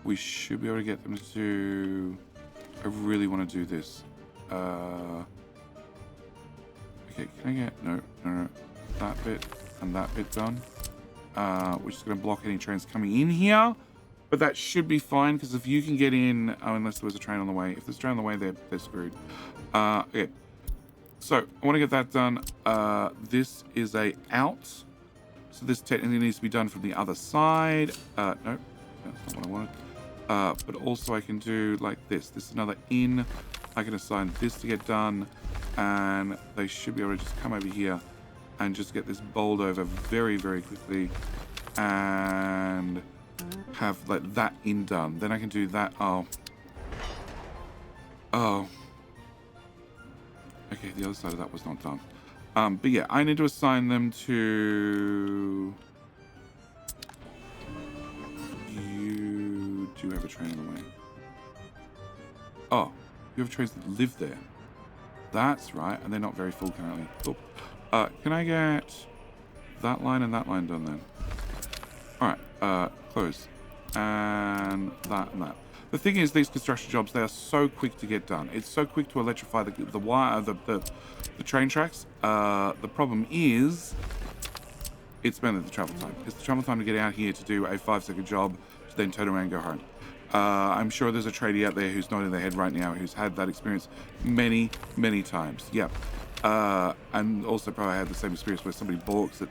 [SPEAKER 1] we should be able to get them to do... I really want to do this. Okay, can I get... No. That bit and that bit done. Which is going to block any trains coming in here. But that should be fine, because if you can get in... Oh, unless there was a train on the way. If there's a train on the way, they're screwed. Okay. So, I want to get that done. This is a out. So this technically needs to be done from the other side. No, that's not what I wanted. But also I can do like this. This is another in. I can assign this to get done. And they should be able to just come over here and just get this bowled over very, very quickly. And have like that in done. Then I can do that. Oh. Okay, the other side of that was not done. But yeah, I need to assign them to... You do have a train on the way. Oh, you have trains that live there. That's right, and they're not very full currently. Cool. Can I get that line and that line done then? Alright, close. And that and that. The thing is, these construction jobs, they are so quick to get done. It's so quick to electrify the wire, the train tracks. The problem is, it's mainly the travel time. It's the travel time to get out here to do a 5-second job, to then turn around and go home. I'm sure there's a tradie out there who's nodding their head right now who's had that experience many, many times. Yep. And also probably had the same experience where somebody balks at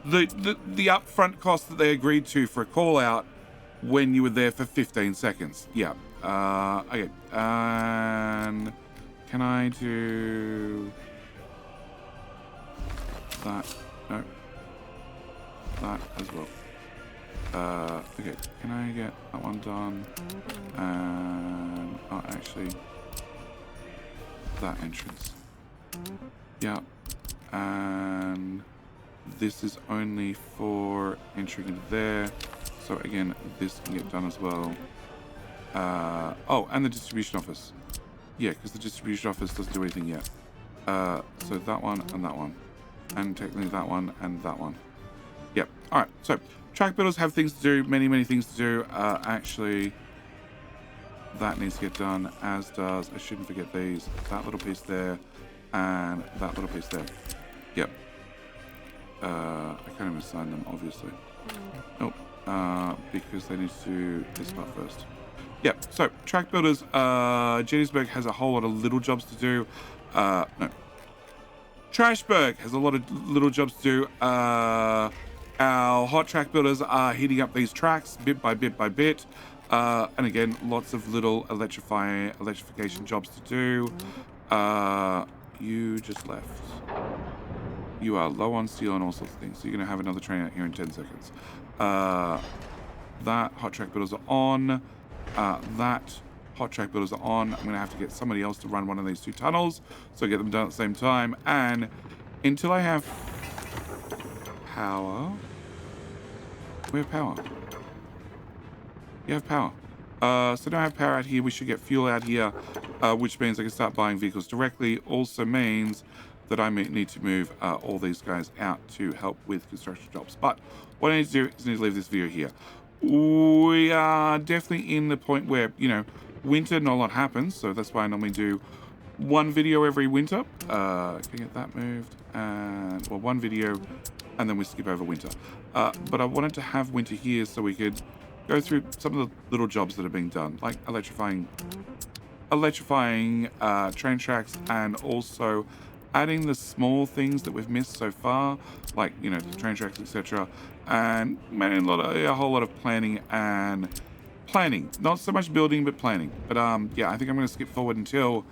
[SPEAKER 1] the upfront cost that they agreed to for a call out when you were there for 15 seconds. Yeah. Okay. And can I do that? No. that as well. Okay, can I get that one done? And, oh, actually, that entrance. Yeah, and this is only for entering into there. So again, this can get done as well. Oh, and the distribution office. Yeah, because the distribution office doesn't do anything yet. So that one and that one. And technically that one and that one. Yep. All right. So track builders have things to do, many things to do. Actually, that needs to get done, as does, I shouldn't forget these, that little piece there and that little piece there. Yep. I can't even assign them, obviously. Nope. Because they need to do this part first. Yep. So track builders, Gettysburg has a whole lot of little jobs to do. No. Trashburg has a lot of little jobs to do. Our hot track builders are heating up these tracks bit by bit by bit. And again, lots of little electrification jobs to do. You just left. You are low on steel and all sorts of things. So you're going to have another train out here in 10 seconds. That hot track builders are on. That hot track builders are on. I'm going to have to get somebody else to run one of these two tunnels, so I get them done at the same time. And until I have power, we have power. You have power. So now I have power out here. We should get fuel out here, which means I can start buying vehicles directly. Also means that I may need to move all these guys out to help with construction jobs. But what I need to do is I need to leave this video here. We are definitely in the point where, you know, winter, not a lot happens. So that's why I normally do one video every winter. Can I get that moved? And, well, one video, and then we skip over winter. But I wanted to have winter here so we could go through some of the little jobs that are being done, like electrifying train tracks, and also adding the small things that we've missed so far, like, you know, the train tracks, etc. And mainly a whole lot of planning. Not so much building, but planning. But yeah, I think I'm going to skip forward until,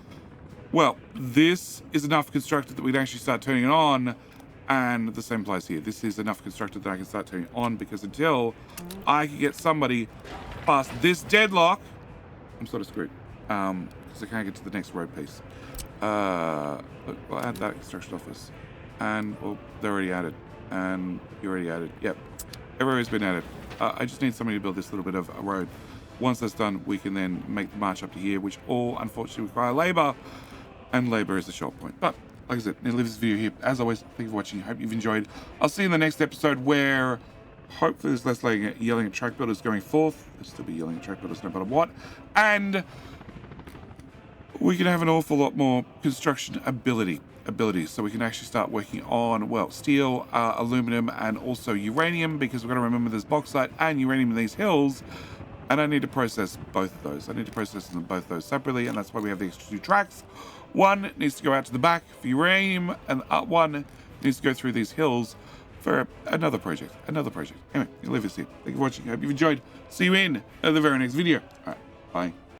[SPEAKER 1] well, this is enough constructed that we can actually start turning it on. And the same applies here. This is enough constructed that I can start turning it on, because until I can get somebody past this deadlock, I'm sort of screwed. Because I can't get to the next road piece. Look, we'll add that construction office. And, well, they're already added. And you already added. Yep. Everywhere's been added. I just need somebody to build this little bit of a road. Once that's done, we can then make the march up to here, which all, unfortunately, require labor. And labor is the short point. But, like I said, I'm going to leave this video here. As always, thank you for watching. Hope you've enjoyed. I'll see you in the next episode, where hopefully there's less yelling at track builders going forth. There'll still be yelling at track builders no matter what. And we can have an awful lot more construction abilities, so we can actually start working on, well, steel, aluminum, and also uranium, because we've got to remember there's bauxite and uranium in these hills, and I need to process both of those. I need to process them both those separately, and that's why we have these two tracks. One needs to go out to the back for uranium, and one needs to go through these hills for another project. Anyway, I'll leave this here. Thank you for watching. I hope you've enjoyed. See you in the very next video. All right, bye.